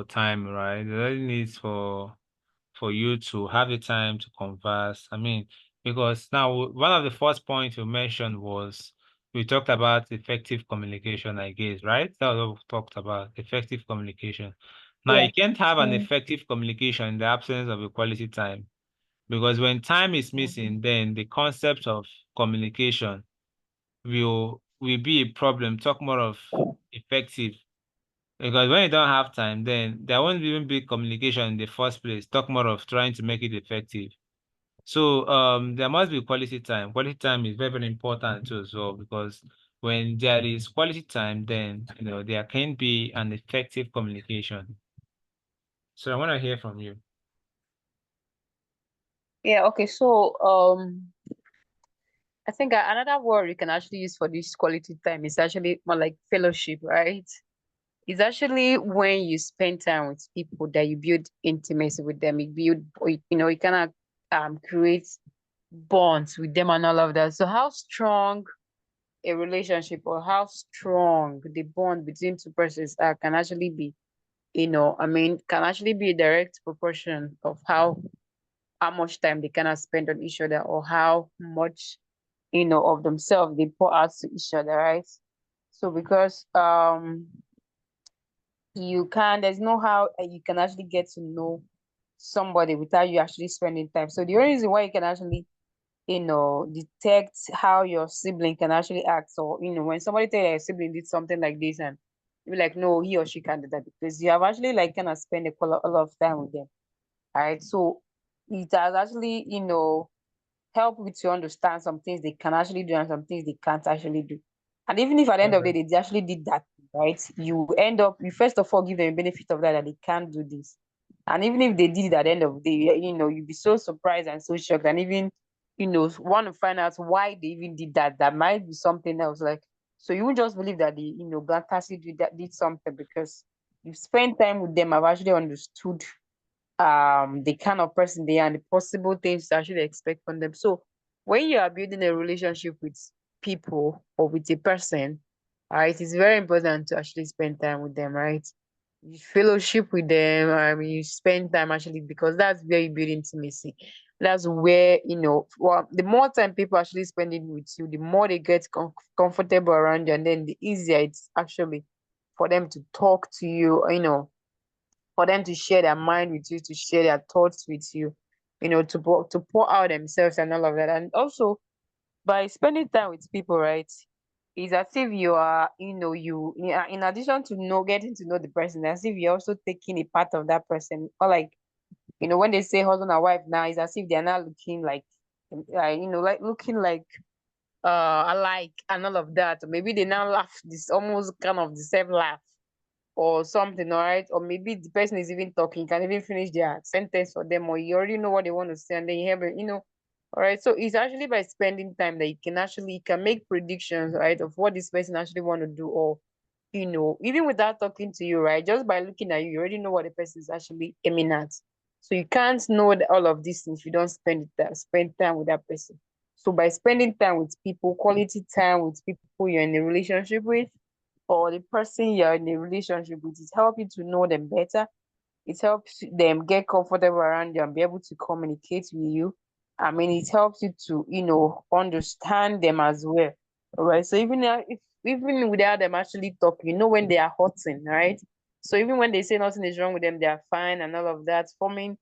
A: time, right? There's always need for you to have the time to converse. I mean, because now one of the first points you mentioned was we talked about effective communication, I guess, right? That was what we talked about, effective communication. Now,
B: Yeah.
A: you can't have an
B: Mm.
A: effective communication in the absence of a quality time because when time is
B: Mhm.
A: missing, then the concept of communication will be a problem. Talk more of effective because when you don't have time, then there won't even be communication in the first place. Talk more of trying to make it effective. So there must be quality time. Quality time is very, very important too as well because when there is quality time, then there can be an effective communication. So I want to hear from you.
B: Yeah, okay. So, I think another word you can actually use for this quality time is actually more like fellowship, right? It's actually when you spend time with people that you build intimacy with them, you build, or you kind of create bonds with them and all of that. So how strong a relationship or how strong the bond between two persons are can actually be, I mean, can actually be a direct proportion of how much time they cannot spend on each other or how much of themselves they pour out to each other, right? So because there's no how you can actually get to know somebody without you actually spending time. So the only reason why you can actually detect how your sibling can actually act, or when somebody tell you your sibling did something like this, and you're like, no, he or she can't do that because you have actually like kind of spent a lot of time with them. All right. So it has actually, help with to understand some things they can actually do and some things they can't actually do. And even if at the end of the day they actually did that, right? You first of all give them a benefit of that they can't do this. And even if they did it at the end of the day, you'd be so surprised and so shocked and even, want to find out why they even did that. That might be something else. Like, so you would just believe that they, blankly did something because you've spent time with them, have actually understood the kind of person they are and the possible things to actually expect from them. So when you are building a relationship with people or with a person, it is very important to actually spend time with them, right? You fellowship with them. I mean, you spend time actually because that's where you build intimacy. That's where, well, the more time people actually spending with you, the more they get comfortable around you, and then the easier it's actually for them to talk to you, for them to share their mind with you, to share their thoughts with you, to pour out themselves and all of that. And also by spending time with people, right? It's as if you are, in addition to getting to know the person, as if you're also taking a part of that person. Or like, when they say husband and wife now, it's as if they're not looking like, like looking like alike and all of that. Maybe they now laugh this almost kind of the same laugh or something, all right? Or maybe the person is even talking, you can even finish their sentence for them, or you already know what they want to say, and then you have it, all right. So it's actually by spending time that you can make predictions, right, of what this person actually want to do, or even without talking to you, right? Just by looking at you, you already know what the person is actually aiming at. So you can't know all of these things if you don't spend time with that person. So by spending time with people, quality time with people you're in a relationship with, or the person you're in a relationship with, it helps you to know them better. It helps them get comfortable around you and be able to communicate with you. I mean, it helps you to, understand them as well. All right. So even without them actually talking, when they are hurting, right? So even when they say nothing is wrong with them, they are fine and all of that, forming,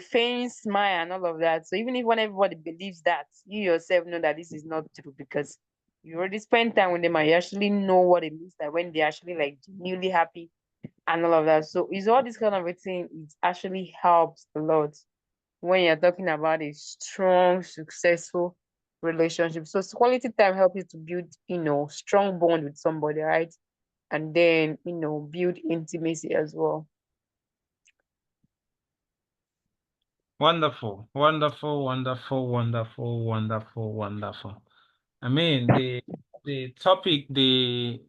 B: faint smile and all of that. So even if when everybody believes that, you yourself know that this is not true because you already spend time with them and you actually know what it means like when they're actually like genuinely happy and all of that. So it's all this kind of a thing. It actually helps a lot when you're talking about a strong, successful relationship. So quality time helps you to build, strong bond with somebody, right? And then, build intimacy as well.
A: Wonderful, wonderful, wonderful, wonderful, wonderful, wonderful. I mean, the topic, the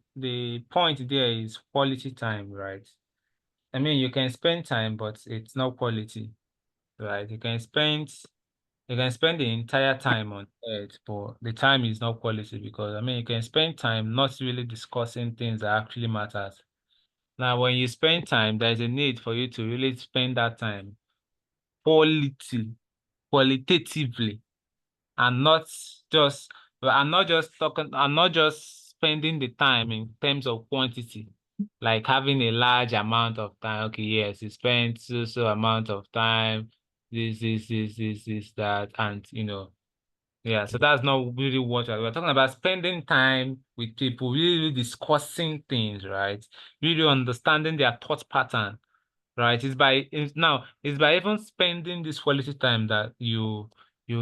A: point there is quality time, right? I mean, you can spend time, but it's not quality, right? You can spend You can spend the entire time on it, but the time is not quality because I mean you can spend time not really discussing things that actually matters. Now, when you spend time, there's a need for you to really spend that time quality, qualitatively, and not just spending the time in terms of quantity, like having a large amount of time. Okay, yes, you spend so amount of time, this, that, and yeah, so that's not really what we're talking about. Spending time with people, really discussing things, right? Really understanding their thought pattern, right? It's by even spending this quality time that you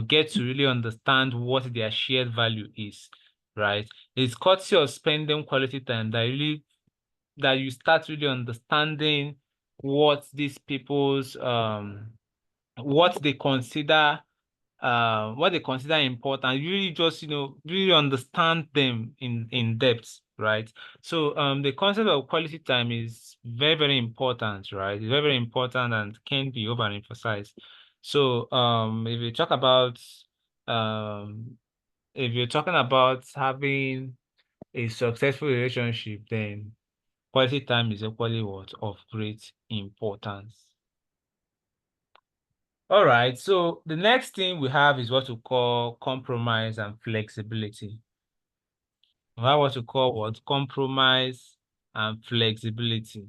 A: get to really understand what their shared value is, right? It's courtesy of spending quality time that you start really understanding what these people's what they consider important. You really just, really understand them in depth, right? So the concept of quality time is very, very important, right? It's very, very important and can be overemphasized. So um if you're talking about having a successful relationship, then quality time is equally what of great importance. All right, so the next thing we have is what we call compromise and flexibility. We have what we call what? Compromise and flexibility.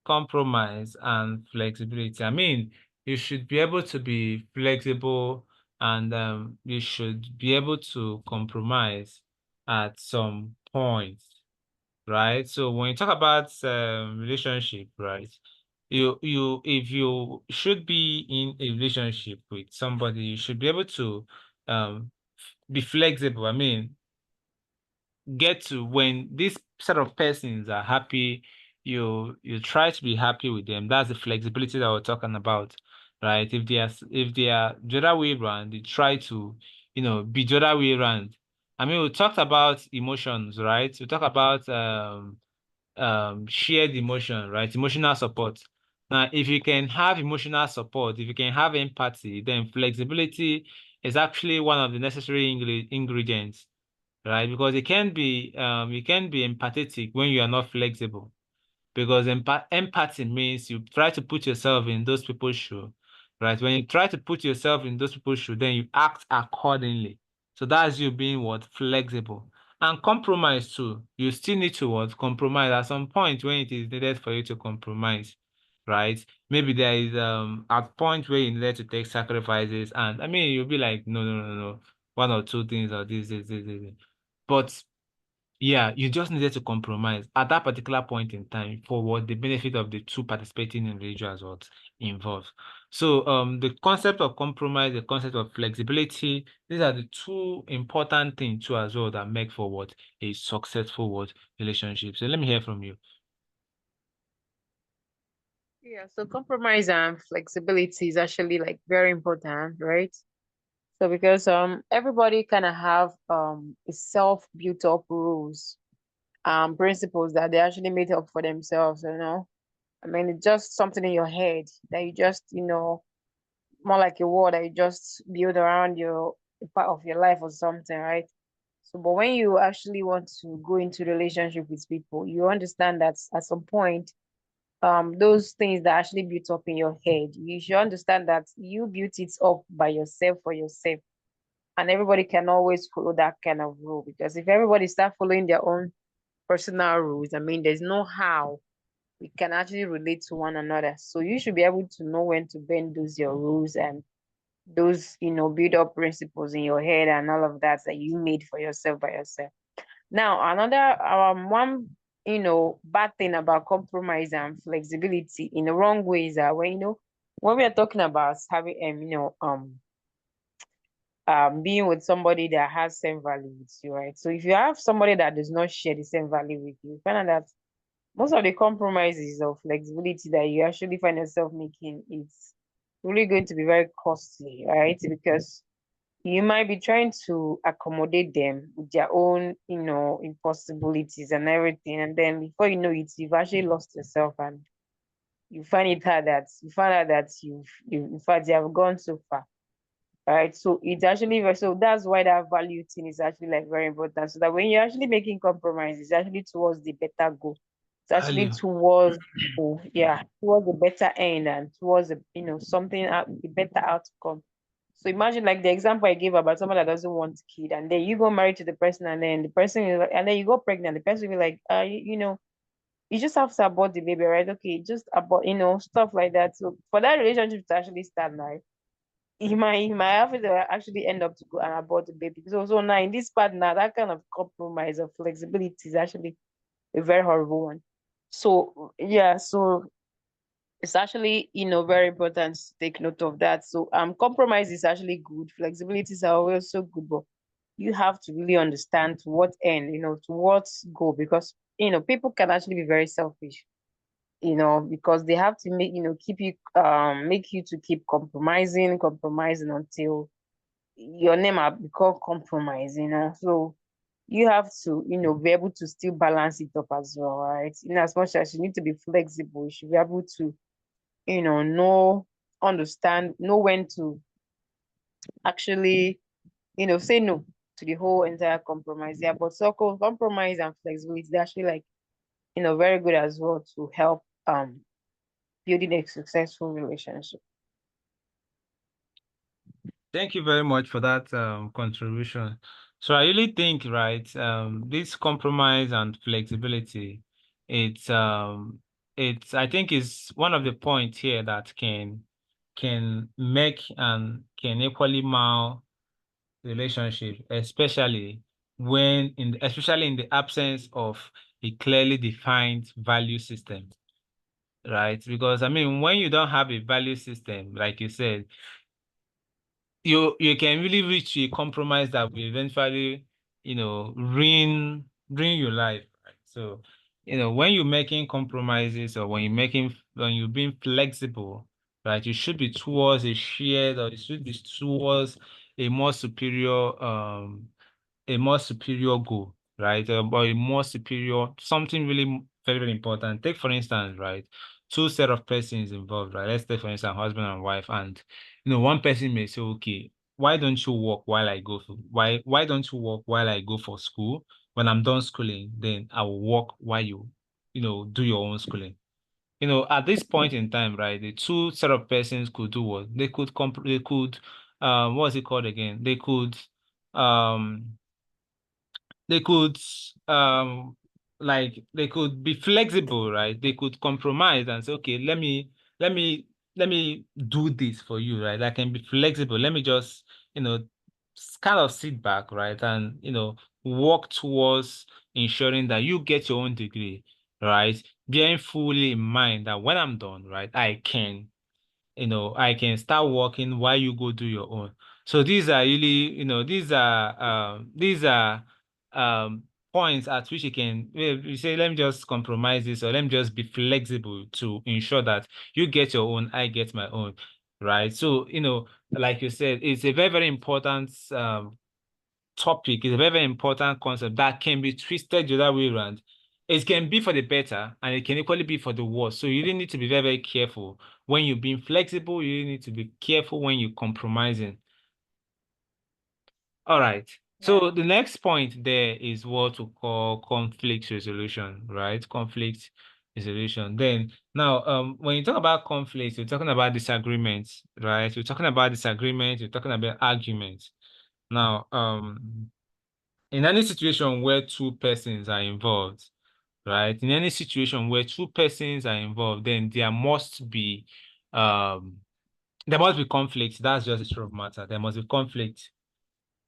A: Compromise and flexibility. I mean, you should be able to be flexible and you should be able to compromise at some point, right? So when you talk about relationship, right? If you should be in a relationship with somebody, you should be able to um be flexible. I mean, get to when this set of persons are happy, you try to be happy with them. That's the flexibility that we're talking about, right? If they are the other way around, they try to, be the other way around. I mean, we talked about emotions, right? We talk about shared emotion, right? Emotional support. Now, if you can have emotional support, if you can have empathy, then flexibility is actually one of the necessary ingredients, right? Because you can be empathetic when you are not flexible. Because empathy means you try to put yourself in those people's shoe, right? When you try to put yourself in those people's shoe, then you act accordingly. So that's you being what? Flexible. And compromise too. You still need to what? Compromise at some point when it is needed for you to compromise, right? Maybe there is a point where you need to take sacrifices, and I mean you'll be like, no, no, no, no, one or two things or this. But yeah, you just needed to compromise at that particular point in time for what the benefit of the two participating individuals was involved. So the concept of compromise, the concept of flexibility, these are the two important things too as well that make for what a successful what relationship. So let me hear from you.
B: Yeah, so compromise and flexibility is actually like very important, right? So because everybody kind of have a self built up rules, principles that they actually made up for themselves, you know. I mean, it's just something in your head that you just, more like a wall that you just build around your a part of your life or something, right? So, but when you actually want to go into relationship with people, you understand that at some point, those things that actually built up in your head, you should understand that you built it up by yourself for yourself, and everybody can always follow that kind of rule. Because if everybody start following their own personal rules, I mean, there's no how we can actually relate to one another. So you should be able to know when to bend those your rules and those, build up principles in your head and all of that that you made for yourself by yourself. Now, another one, bad thing about compromise and flexibility in the wrong ways are when, when we are talking about having being with somebody that has same value with you, right? So if you have somebody that does not share the same value with you, find out that most of the compromises or flexibility that you actually find yourself making is really going to be very costly, right? Because you might be trying to accommodate them with their own, impossibilities and everything. And then before you know it, you've actually lost yourself and you find out that you in fact, you have gone so far. right? So it's actually so that's why that value thing is actually like very important. So that when you're actually making compromise, it's actually towards the better goal. It's actually
A: Value.
B: towards, oh yeah, towards the better end and towards the, something out the better outcome. So imagine like the example I gave about someone that doesn't want kid, and then you go married to the person, and then the person is and then you go pregnant, the person will be like, you just have to abort the baby, right? Okay, just abort, stuff like that. So for that relationship to actually stand right, he might have to actually end up to go and abort the baby. So now in this part now, that kind of compromise of flexibility is actually a very horrible one. So yeah, so it's actually very important to take note of that. So compromise is actually good. Flexibilities are also good, but you have to really understand to what end, to what goal, because people can actually be very selfish, because they have to keep you make you to keep compromising until your name have become compromise, So you have to, be able to still balance it up as well, right? In as much as you need to be flexible, you should be able to, know, understand, know when to actually, say no to the whole entire compromise. Yeah, but so compromise and flexibility, they're actually like, very good as well to help building a successful relationship.
A: Thank you very much for that contribution. So I really think, right, this compromise and flexibility, it's it's I think is one of the points here that can make and can equally mar relationship, especially in the absence of a clearly defined value system, right? Because I mean, when you don't have a value system, like you said, you can really reach a compromise that will eventually, ruin your life. Right? So, when you're making compromises or when you're being flexible, right, you should be towards a shared or it should be towards a more superior goal, right? Or a more superior, something really very, very important. Take, for instance, right, two set of persons involved, right? Let's take, for instance, husband and wife, and one person may say, okay, why don't you work while I go for school? When I'm done schooling, then I will work while do your own schooling. At this point in time, right, the two set of persons could do what? They could, what's it called again? Um, they could they could be flexible, right? They could compromise and say, okay, let me let me do this for you, right? I can be flexible. Let me just, kind of sit back, right? And, work towards ensuring that you get your own degree, right? Bearing fully in mind that when I'm done, right, I can start working while you go do your own. So these are really, these are points at which you can you say, let me just compromise this or let me just be flexible to ensure that you get your own, I get my own. Right. So, like you said, it's a very, very important topic. It's a very, very important concept that can be twisted the other way around. It can be for the better and it can equally be for the worse. So you really need to be very, very careful. When you're being flexible, you really need to be careful when you're compromising. All right.
B: Yeah.
A: So the next point there is what we call conflict resolution, right? Conflict resolution. Then now, when you talk about conflict, you're talking about disagreements, right? You're talking about disagreements, you're talking about arguments. Now, in any situation where two persons are involved, right? In any situation where two persons are involved, then um there must be conflict. That's just the truth of matter. There must be conflict.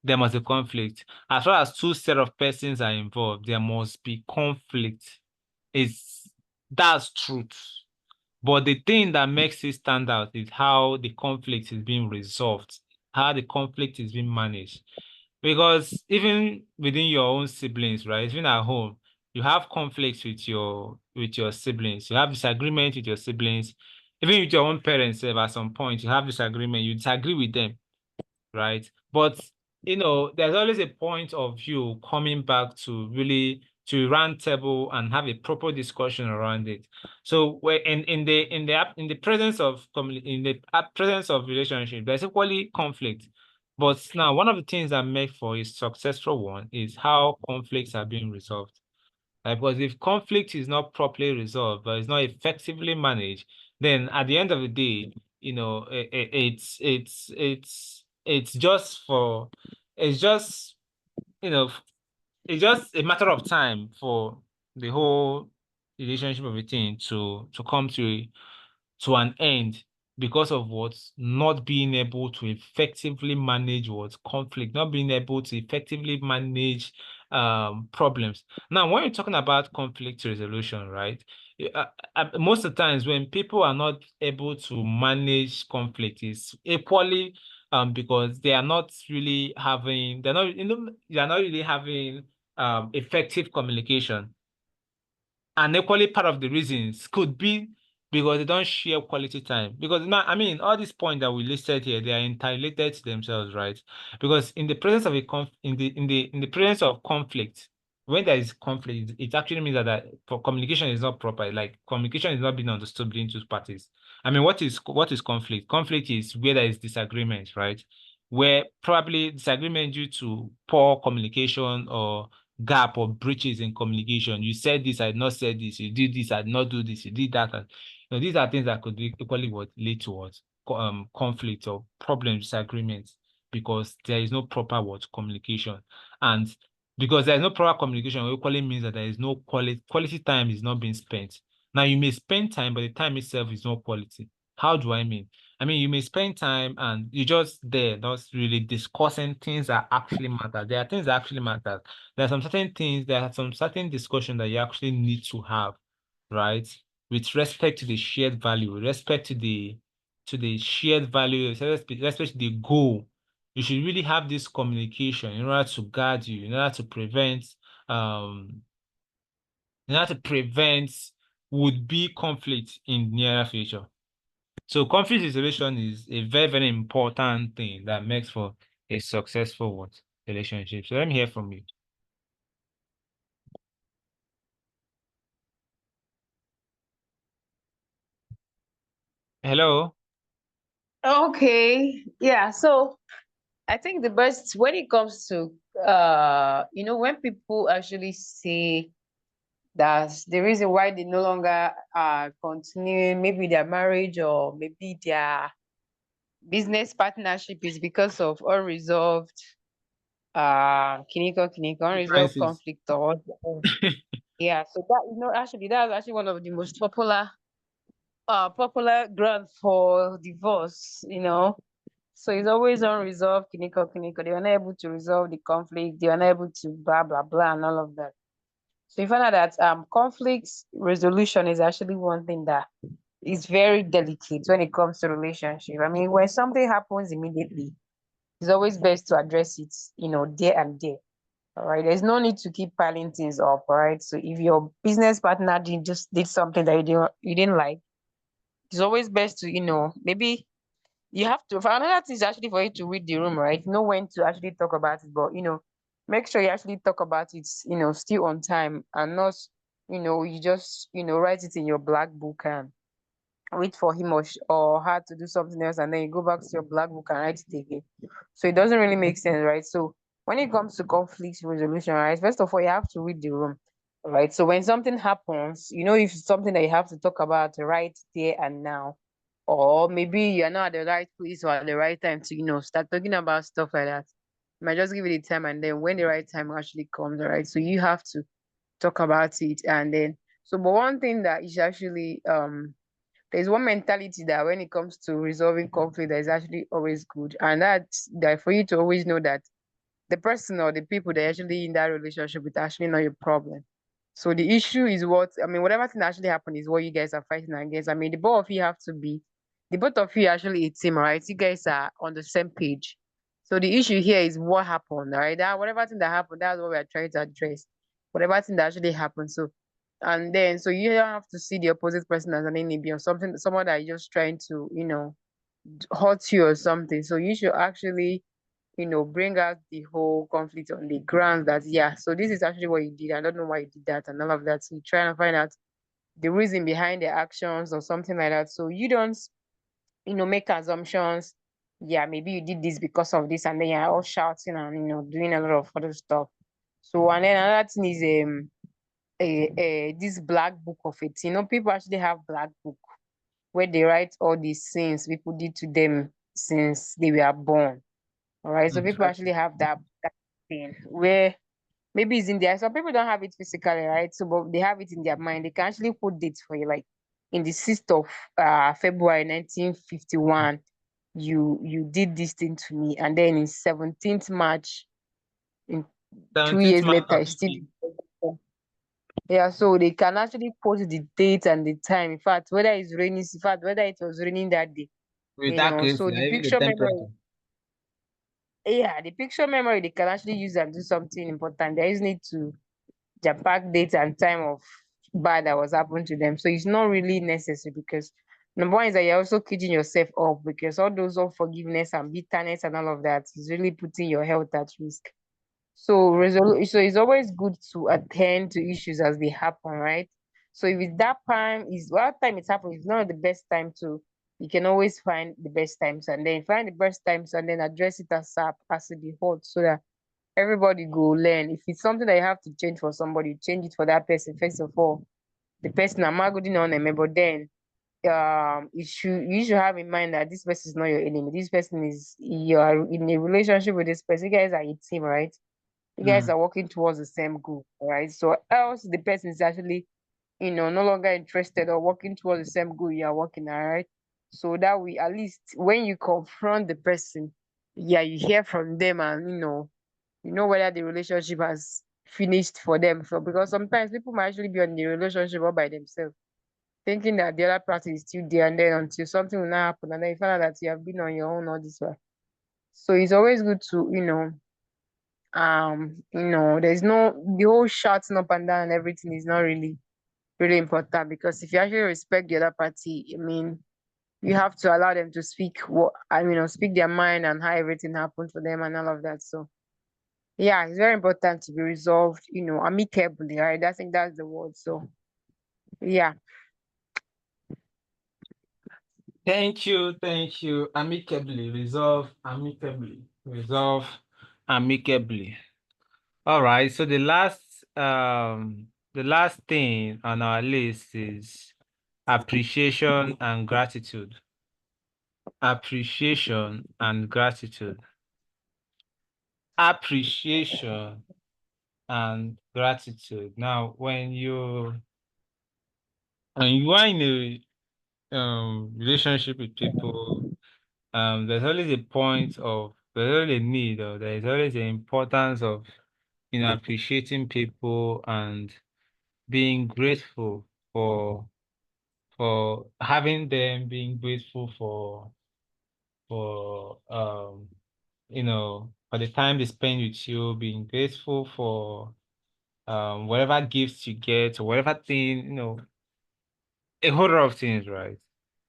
A: There must be conflict. As far as two set of persons are involved, there must be conflict. It's that's truth. But the thing that makes it stand out is how the conflict is being resolved, how the conflict is being managed. Because even within your own siblings, right? Even at home, you have conflicts with your siblings. You have disagreement with your siblings. Even with your own parents, at some point, you have disagreement. You disagree with them, right? But there's always a point of view coming back to really to round table and have a proper discussion around it. So where in the presence of relationship, there's equally conflict. But now, one of the things that make for a successful one is how conflicts are being resolved. Because if conflict is not properly resolved or is not effectively managed, then at the end of the day, it's just for it's just you know it's just a matter of time for the whole relationship of a thing to come to an end because of what not being able to effectively manage what conflict, not being able to effectively manage problems. Now, when you're talking about conflict resolution, right? Most of the times when people are not able to manage conflict is equally because they are not really having they're not really having effective communication. And equally part of the reasons could be because they don't share quality time. Because I mean, all these points that we listed here, they are interrelated to themselves, right? Because in the presence of a in the presence of conflict, when there is conflict, it actually means that for communication is not proper. Like communication is not being understood between two parties. I mean, what is conflict? Conflict is where there is disagreement, right? Where probably disagreement due to poor communication or gap or breaches in communication. You said this, I had not said this. You did this, I did not do this. You did that. And, these are things that could be equally what lead to what conflict or problems, disagreements, because there is no proper what communication, and because there is no proper communication, it equally means that there is no quality time is not being spent. Now you may spend time, but the time itself is not quality. How do I mean? I mean, you may spend time and you're just there, not really discussing things that actually matter. There are things that actually matter. There are some certain discussion that you actually need to have, right? With respect to the shared value, with respect to the shared value, with respect to the goal. You should really have this communication in order to guard you, um in order to prevent would be conflict in nearer future. So conflict resolution is a very, very important thing that makes for a successful what relationship. So let me hear from you. Hello.
B: Okay. Yeah. So I think the best when it comes to when people actually say that's the reason why they no longer are continuing maybe their marriage or maybe their business partnership is because of unresolved unresolved
A: Differences.
B: conflict or yeah. So that actually that's actually one of the most popular ground for divorce. So it's always unresolved kiniko. They were not able to resolve the conflict, they were not able to blah blah blah and all of that. So you find out that conflict resolution is actually one thing that is very delicate when it comes to relationship. I mean, when something happens immediately, it's always best to address it, there and there. All right. There's no need to keep piling things up. All right. So if your business partner did something that you didn't like, it's always best to, maybe you have to for another thing is actually for you to read the room, right? Know when to actually talk about it, but make sure you actually talk about it, still on time and not, you just, write it in your black book and wait for him or her to do something else and then you go back to your black book and write it again. So it doesn't really make sense, right? So when it comes to conflict resolution, right, first of all, you have to read the room, right? So when something happens, if it's something that you have to talk about right there and now, or maybe you're not at the right place or at the right time to, start talking about stuff like that. You might just give it the time and then when the right time actually comes, all right? So you have to talk about it and then but one thing that is actually there's one mentality that when it comes to resolving conflict that is actually always good, and that's that for you to always know that the person or the people that are actually in that relationship with actually not your problem. So the issue is whatever thing that actually happened is what you guys are fighting against. I mean, the both of you are actually a team, right? You guys are on the same page. So the issue here is what happened, right? That whatever thing that happened, that's what we are trying to address. Whatever thing that actually happened. And then so you don't have to see the opposite person as an enemy or something, someone that is just trying to, hurt you or something. So you should actually bring out the whole conflict on the grounds that, yeah, so this is actually what you did. I don't know why you did that and all of that. So you try and find out the reason behind the actions or something like that. So you don't, make assumptions yeah, maybe you did this because of this, and then you're all shouting and doing a lot of other stuff. So and then another thing is this black book of it. People actually have black book where they write all these things people did to them since they were born. All right. So people actually
A: Interesting.
B: have that thing where maybe it's in there. Some people don't have it physically, right? So but they have it in their mind. They can actually put dates for you, like in the 6th of February 1951, you did this thing to me, and then in 17th March, in
A: 17th
B: two years
A: March
B: later,
A: of
B: you
A: this
B: still
A: year.
B: did the same thing. Yeah, so they can actually put the date and the time. In fact, whether it's raining, in fact, whether it was raining that day,
A: With accuracy,
B: So the
A: even the
B: picture memory,
A: temperature.
B: yeah, the picture memory, they can actually use and do something important. There is need to jam pack date and time of bad that was happening to them. So it's not really necessary because number one is that you're also kidding yourself up because all those unforgiveness and bitterness and all of that is really putting your health at risk. So it's always good to attend to issues as they happen, right? So if it's that time is what time it's happening, it's not the best time to you can always find the best times and then find the best times and then address it as a default so that everybody go learn. If it's something that you have to change for somebody, change it for that person first of all. The person I'm not good on them, but then you should have in mind that this person is not your enemy. This person is you are in a relationship with this person. You guys are a team, right? You guys
A: Mm.
B: are working towards the same goal, right? So else the person is actually, no longer interested or working towards the same goal you are working, all right? So that we at least when you confront the person, yeah, you hear from them and you know whether the relationship has finished for them. So because sometimes people might actually be on the relationship all by themselves, thinking that the other party is still there, and then until something will not happen, and then you find out that you have been on your own all this while. So it's always good to, there's no the whole shouting up and down and everything is not really important because if you actually respect the other party, I mean, you have to allow them to speak speak their mind and how everything happened for them and all of that. So yeah, it's very important to be resolved, amicably, right? I think that's the word. So yeah.
A: Thank you, thank you. Amicably, resolve amicably, resolve amicably. All right, so the last thing on our list is appreciation and gratitude. Appreciation and gratitude. Appreciation and gratitude. Now, when you are in a relationship with people, there's always a point of there's always a need, or there's always the importance of appreciating people and being grateful for for having them, being grateful for for the time they spend with you, being grateful for whatever gifts you get or whatever thing, a whole lot of things, right?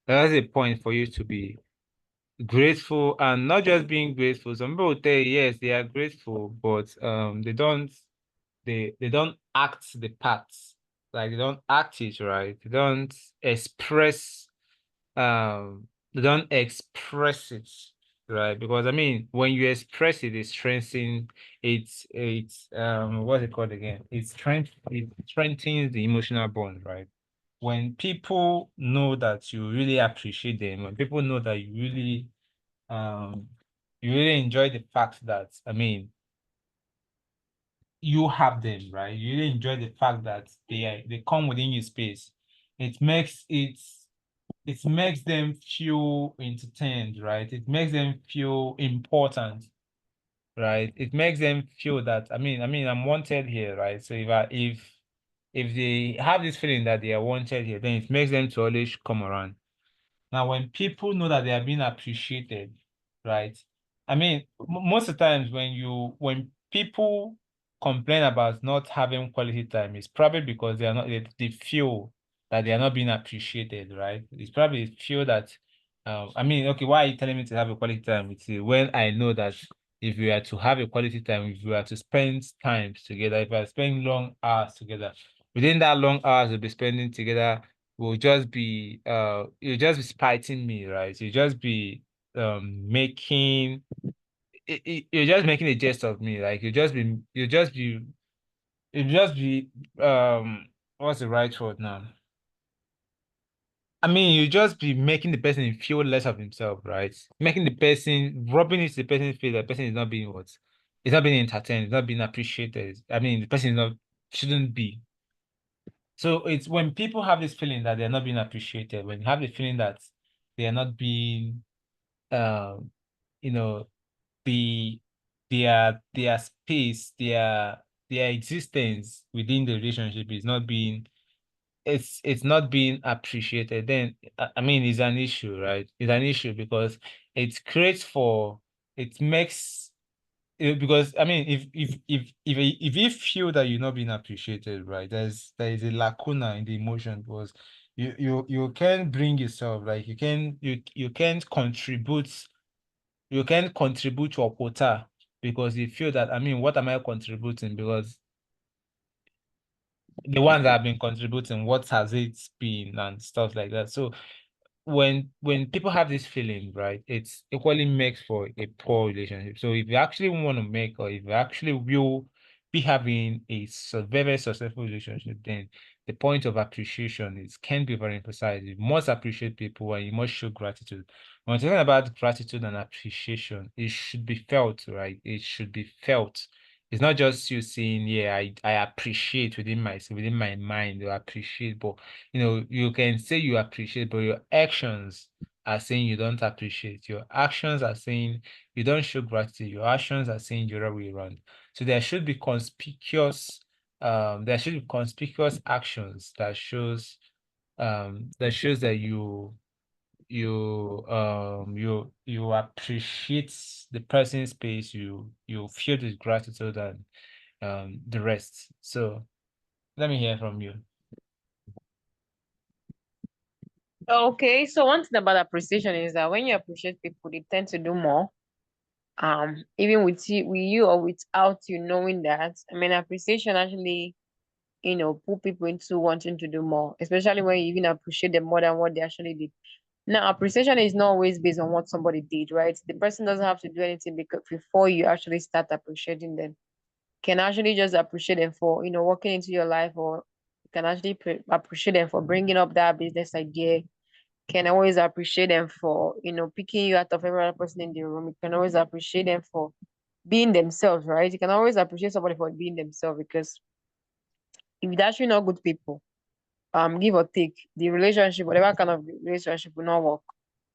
A: That's a point for you to be grateful and not just being grateful. Some people will tell you, yes, they are grateful, but they don't act the parts. Like they don't act it right. They don't express it right. Because I mean when you express it, it's strengthening it's what's it called again? It strengthens the emotional bond, right? When people know that you really appreciate them, when people know that um you really enjoy the fact that I mean you have them, right? You really enjoy the fact that they come within your space. It makes it makes them feel entertained, right? It makes them feel important, right? It makes them feel that I mean I'm wanted here, right? So if they have this feeling that they are wanted here, then it makes them to always come around. Now, when people know that they are being appreciated, right? I mean, most of the times when people complain about not having quality time, it's probably because they feel that they are not being appreciated, right? It's probably feel that I mean, okay, why are you telling me to have a quality time with you when I know that if we are to have a quality time, if we are to spend time together, if we are spending long hours together, within that long hours we'll be spending together will just be you'll just be spiting me, right? You'll just be making you're just making a jest of me. Like you just be what's the right word now? I mean, you just be making the person feel less of himself, right? Making the person, rubbing it to the person feel that the person is not being what? It's not being entertained, it's not being appreciated. I mean, the person is not shouldn't be. So it's when people have this feeling that they're not being appreciated, when you have the feeling that they are not being, um, you know, the their space, their existence within the relationship is not being it's not being appreciated, then I mean it's an issue, right? It's an issue because it creates for it makes because I mean if you feel that you're not being appreciated, right? There is a lacuna in the emotion because you can't bring yourself, like you can't contribute to a quota because you feel that I mean what am I contributing? Because the ones that have been contributing, what has it been and stuff like that. So when people have this feeling, right, it's equally makes for a poor relationship. So if you actually want to make or if you actually will be having a very, very successful relationship, then the point of appreciation is can be very emphasized. You must appreciate people and you must show gratitude. When we're talking about gratitude and appreciation, it should be felt, right? It should be felt. It's not just you saying, yeah, I appreciate within my mind, you appreciate, but you can say you appreciate, but your actions are saying you don't appreciate. Your actions are saying you don't show gratitude. Your actions are saying you're way around. So there should be conspicuous actions that shows that you appreciate the person's space, you feel the gratitude and the rest. So let me hear from you.
B: Okay, so one thing about appreciation is that when you appreciate people, they tend to do more. Even with you or without you knowing that. I mean, appreciation actually, put people into wanting to do more, especially when you even appreciate them more than what they actually did. Now, appreciation is not always based on what somebody did, right? The person doesn't have to do anything because before you actually start appreciating them. Can actually just appreciate them for, walking into your life, or you can actually appreciate them for bringing up that business idea. Can always appreciate them for, picking you out of every other person in the room. You can always appreciate them for being themselves, right? You can always appreciate somebody for being themselves, because if they're actually not good people, give or take, the relationship, whatever kind of relationship, will not work.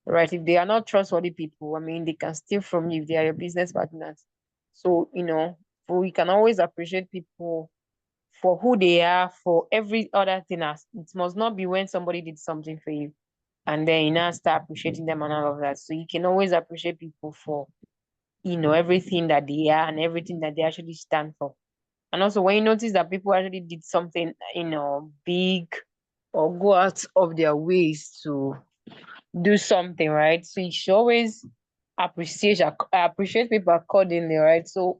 B: Right? If they are not trustworthy people, I mean, they can steal from you if they are your business partners. So, we can always appreciate people for who they are, for every other thing. As it must not be when somebody did something for you and then you now start appreciating them and all of that. So you can always appreciate people for, everything that they are and everything that they actually stand for. And also when you notice that people actually did something, big, or go out of their ways to do something, right? So you should always appreciate people accordingly, right? So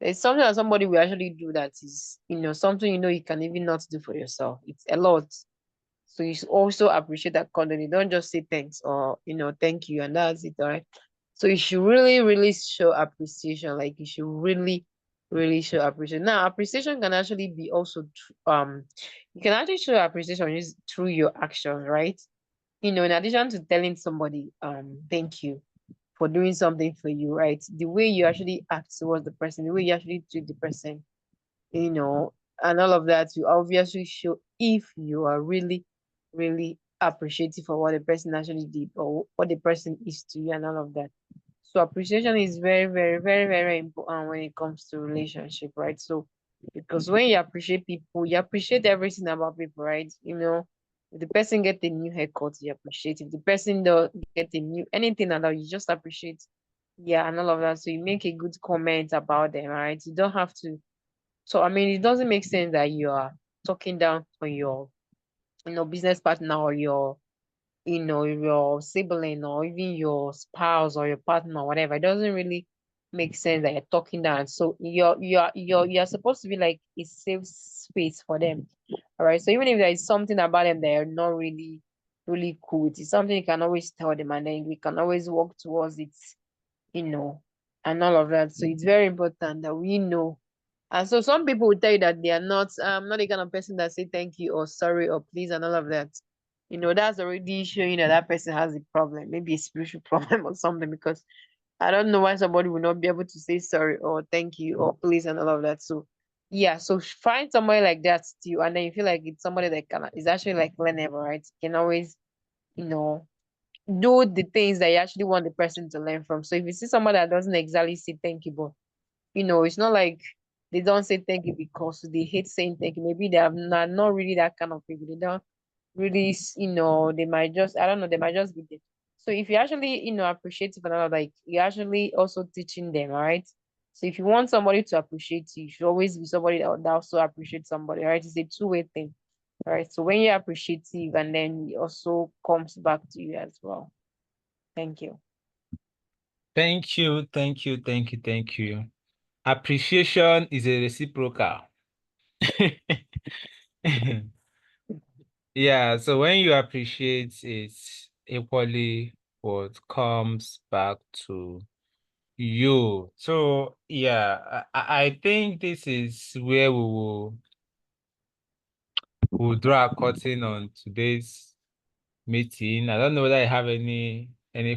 B: there's something that somebody will actually do that is, something you can even not do for yourself. It's a lot. So you should also appreciate that accordingly. Don't just say thanks or thank you and that's it, all right? So you should really, really show appreciation. Like you should really, really show appreciation. Now, appreciation can actually be also you can actually show appreciation through your actions, right? In addition to telling somebody thank you for doing something for you, right? The way you actually act towards the person, the way you actually treat the person, you know, and all of that will obviously show if you are really, really appreciative for what the person actually did or what the person is to you and all of that. So appreciation is very, very, very, very important when it comes to relationship, right? So because when you appreciate people, you appreciate everything about people, right? If the person get a new haircut, you appreciate. If the person don't get a new anything at all, you just appreciate. Yeah, and all of that. So you make a good comment about them, right? You don't have to. So I mean, it doesn't make sense that you are talking down on your, business partner or your sibling or even your spouse or your partner or whatever. It doesn't really make sense that you're talking down. So you're supposed to be like a safe space for them. All right. So even if there is something about them that you're not really really cool. It's something you can always tell them, and then we can always work towards it, you know, and all of that. So it's very important that we know. And so some people will tell you that they are not the kind of person that say thank you or sorry or please and all of that. That's already showing that that person has a problem, maybe a spiritual problem or something, because I don't know why somebody will not be able to say sorry or thank you or please and all of that. So yeah, so find somebody like that still, and then you feel like it's somebody that can is actually like learnable, right? You can always, you know, do the things that you actually want the person to learn from. So if you see someone that doesn't exactly say thank you, but it's not like they don't say thank you because they hate saying thank you. Maybe they are not really that kind of people. They don't really, they might just, I don't know, they might just be there. So if you actually, appreciate another, like you're actually also teaching them, all right? So if you want somebody to appreciate you, you should always be somebody that also appreciates somebody, right? It's a two-way thing, right? So when you're appreciative, and then it also comes back to you as well. Thank you.
A: Thank you, thank you, thank you, thank you. Appreciation is a reciprocal. Yeah, so when you appreciate it equally, what comes back to you. So yeah, I think this is where we'll draw a curtain on today's meeting. I don't know whether I have any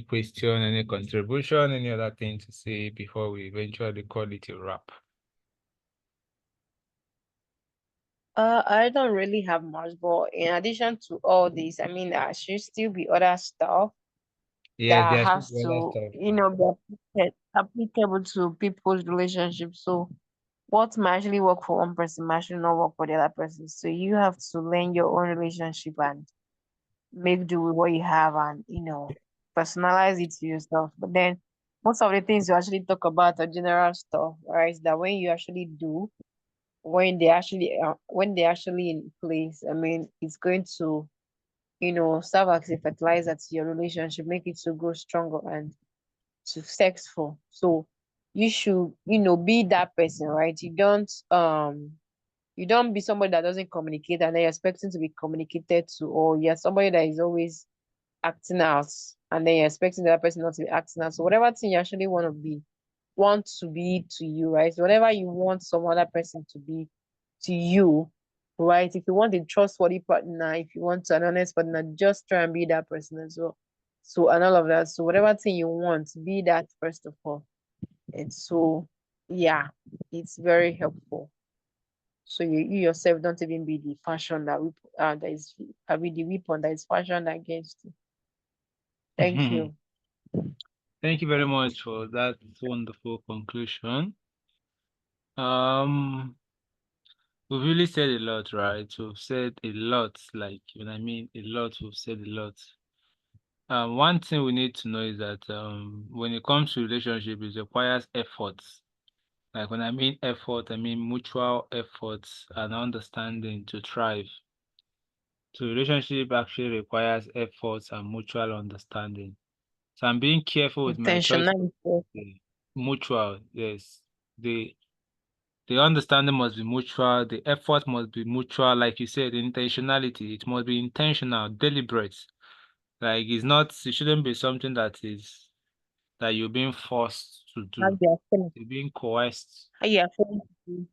A: question, any contribution, any other thing to say before we eventually call it a wrap.
B: I don't really have much, but in addition to all this, I mean, there should still be other stuff
A: Yes,
B: that
A: there's
B: has
A: other
B: to,
A: stuff.
B: be applicable to people's relationships. So what might actually work for one person might actually not work for the other person. So you have to learn your own relationship and make do with what you have, and personalize it to yourself. But then most of the things you actually talk about are general stuff, right? That when you actually do, when they actually in place, I mean, it's going to serve as a fertilizer to your relationship, make it to grow stronger and successful. So you should, be that person, right? You don't be somebody that doesn't communicate and then you're expecting to be communicated to, or you're somebody that is always acting out and then you're expecting the other person not to be acting out. So whatever thing you actually want to be to you, right? So whatever you want some other person to be to you, right? If you want a trustworthy partner, if you want an honest partner, just try and be that person as well. So and all of that. So whatever thing you want, be that first of all. And so yeah, it's very helpful. So you yourself don't even be the fashion that is I mean the weapon that is fashioned against you. Thank you.
A: Thank you very much for that wonderful conclusion. Um, we've really said a lot, right? We've said a lot, like when I mean a lot, we've said a lot. One thing we need to know is that when it comes to relationship, it requires efforts. Like when I mean effort, I mean mutual efforts and understanding to thrive. So relationship actually requires efforts and mutual understanding. So I'm being careful with my choice of
B: Intentionality.
A: mutual. Yes, the the understanding must be mutual. The effort must be mutual. Like you said, intentionality. It must be intentional, deliberate. Like it's not. It shouldn't be something that you're being forced to
B: How
A: do.
B: they are feeling.
A: You're being coerced.
B: How you are feeling.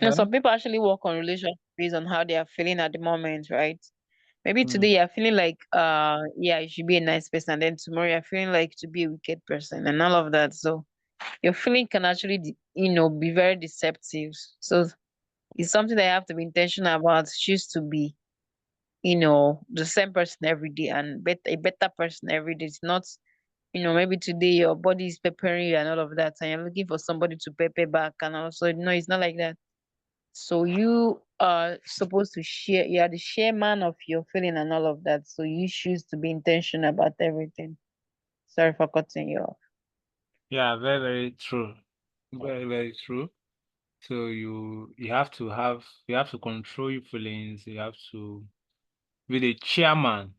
A: Yeah.
B: Some people actually work on relationship based on how they are feeling at the moment, right? Maybe
A: Mm.
B: today you're feeling like yeah, you should be a nice person, and then tomorrow you're feeling like to be a wicked person and all of that. So your feeling can actually be very deceptive. So it's something that you have to be intentional about. Choose to be, the same person every day and a better person every day. It's not, maybe today your body is peppering you and all of that, and you're looking for somebody to pepper back. And also, no, it's not like that. So you are supposed to share, you are the shareman of your feeling and all of that. So you choose to be intentional about everything. Sorry for cutting you off.
A: Yeah, very, very true. Very, very true. So you have to control your feelings. You have to be the chairman,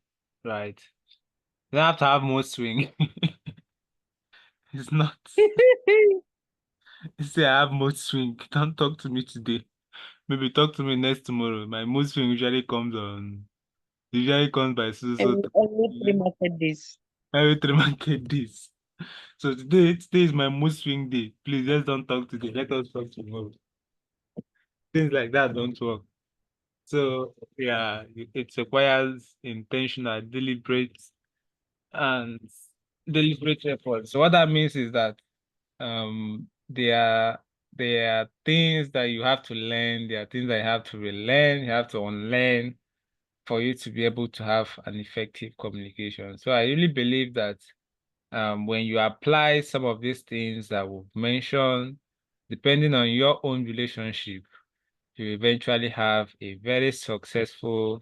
A: right? You don't have to have mood swing. It's not. You say I have mood swing. Don't talk to me today. Maybe talk to me next tomorrow. My mood swing usually comes on. Usually comes by so
B: Every three market days.
A: every 3 market days. So today is my mood swing day. Please just don't talk today. Let us talk tomorrow. Things like that don't work. So yeah, it requires intentional, and deliberate effort. So what that means is that there are things that you have to learn, there are things that you have to relearn, you have to unlearn for you to be able to have an effective communication. So I really believe that when you apply some of these things that we've mentioned, depending on your own relationship, you eventually have a very successful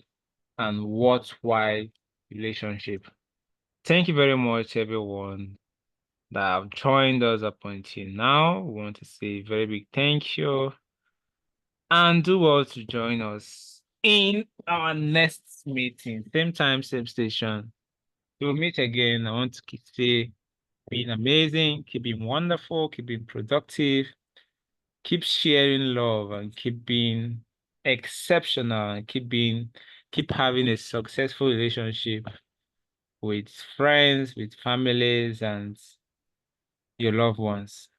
A: and worthwhile relationship. Thank you very much, everyone that have joined us up until now. We want to say a very big thank you and do well to join us in our next meeting. Same time, same station. We'll meet again. I want to say being amazing, keep being wonderful, keep being productive, keep sharing love, and keep being exceptional, and keep having a successful relationship with friends, with families, and your loved ones.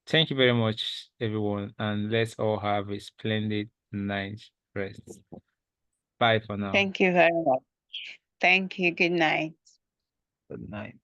A: Thank you very much, everyone, and let's all have a splendid night's rest. Bye for now.
C: Thank you very much. Thank you. Good night.
A: Good night.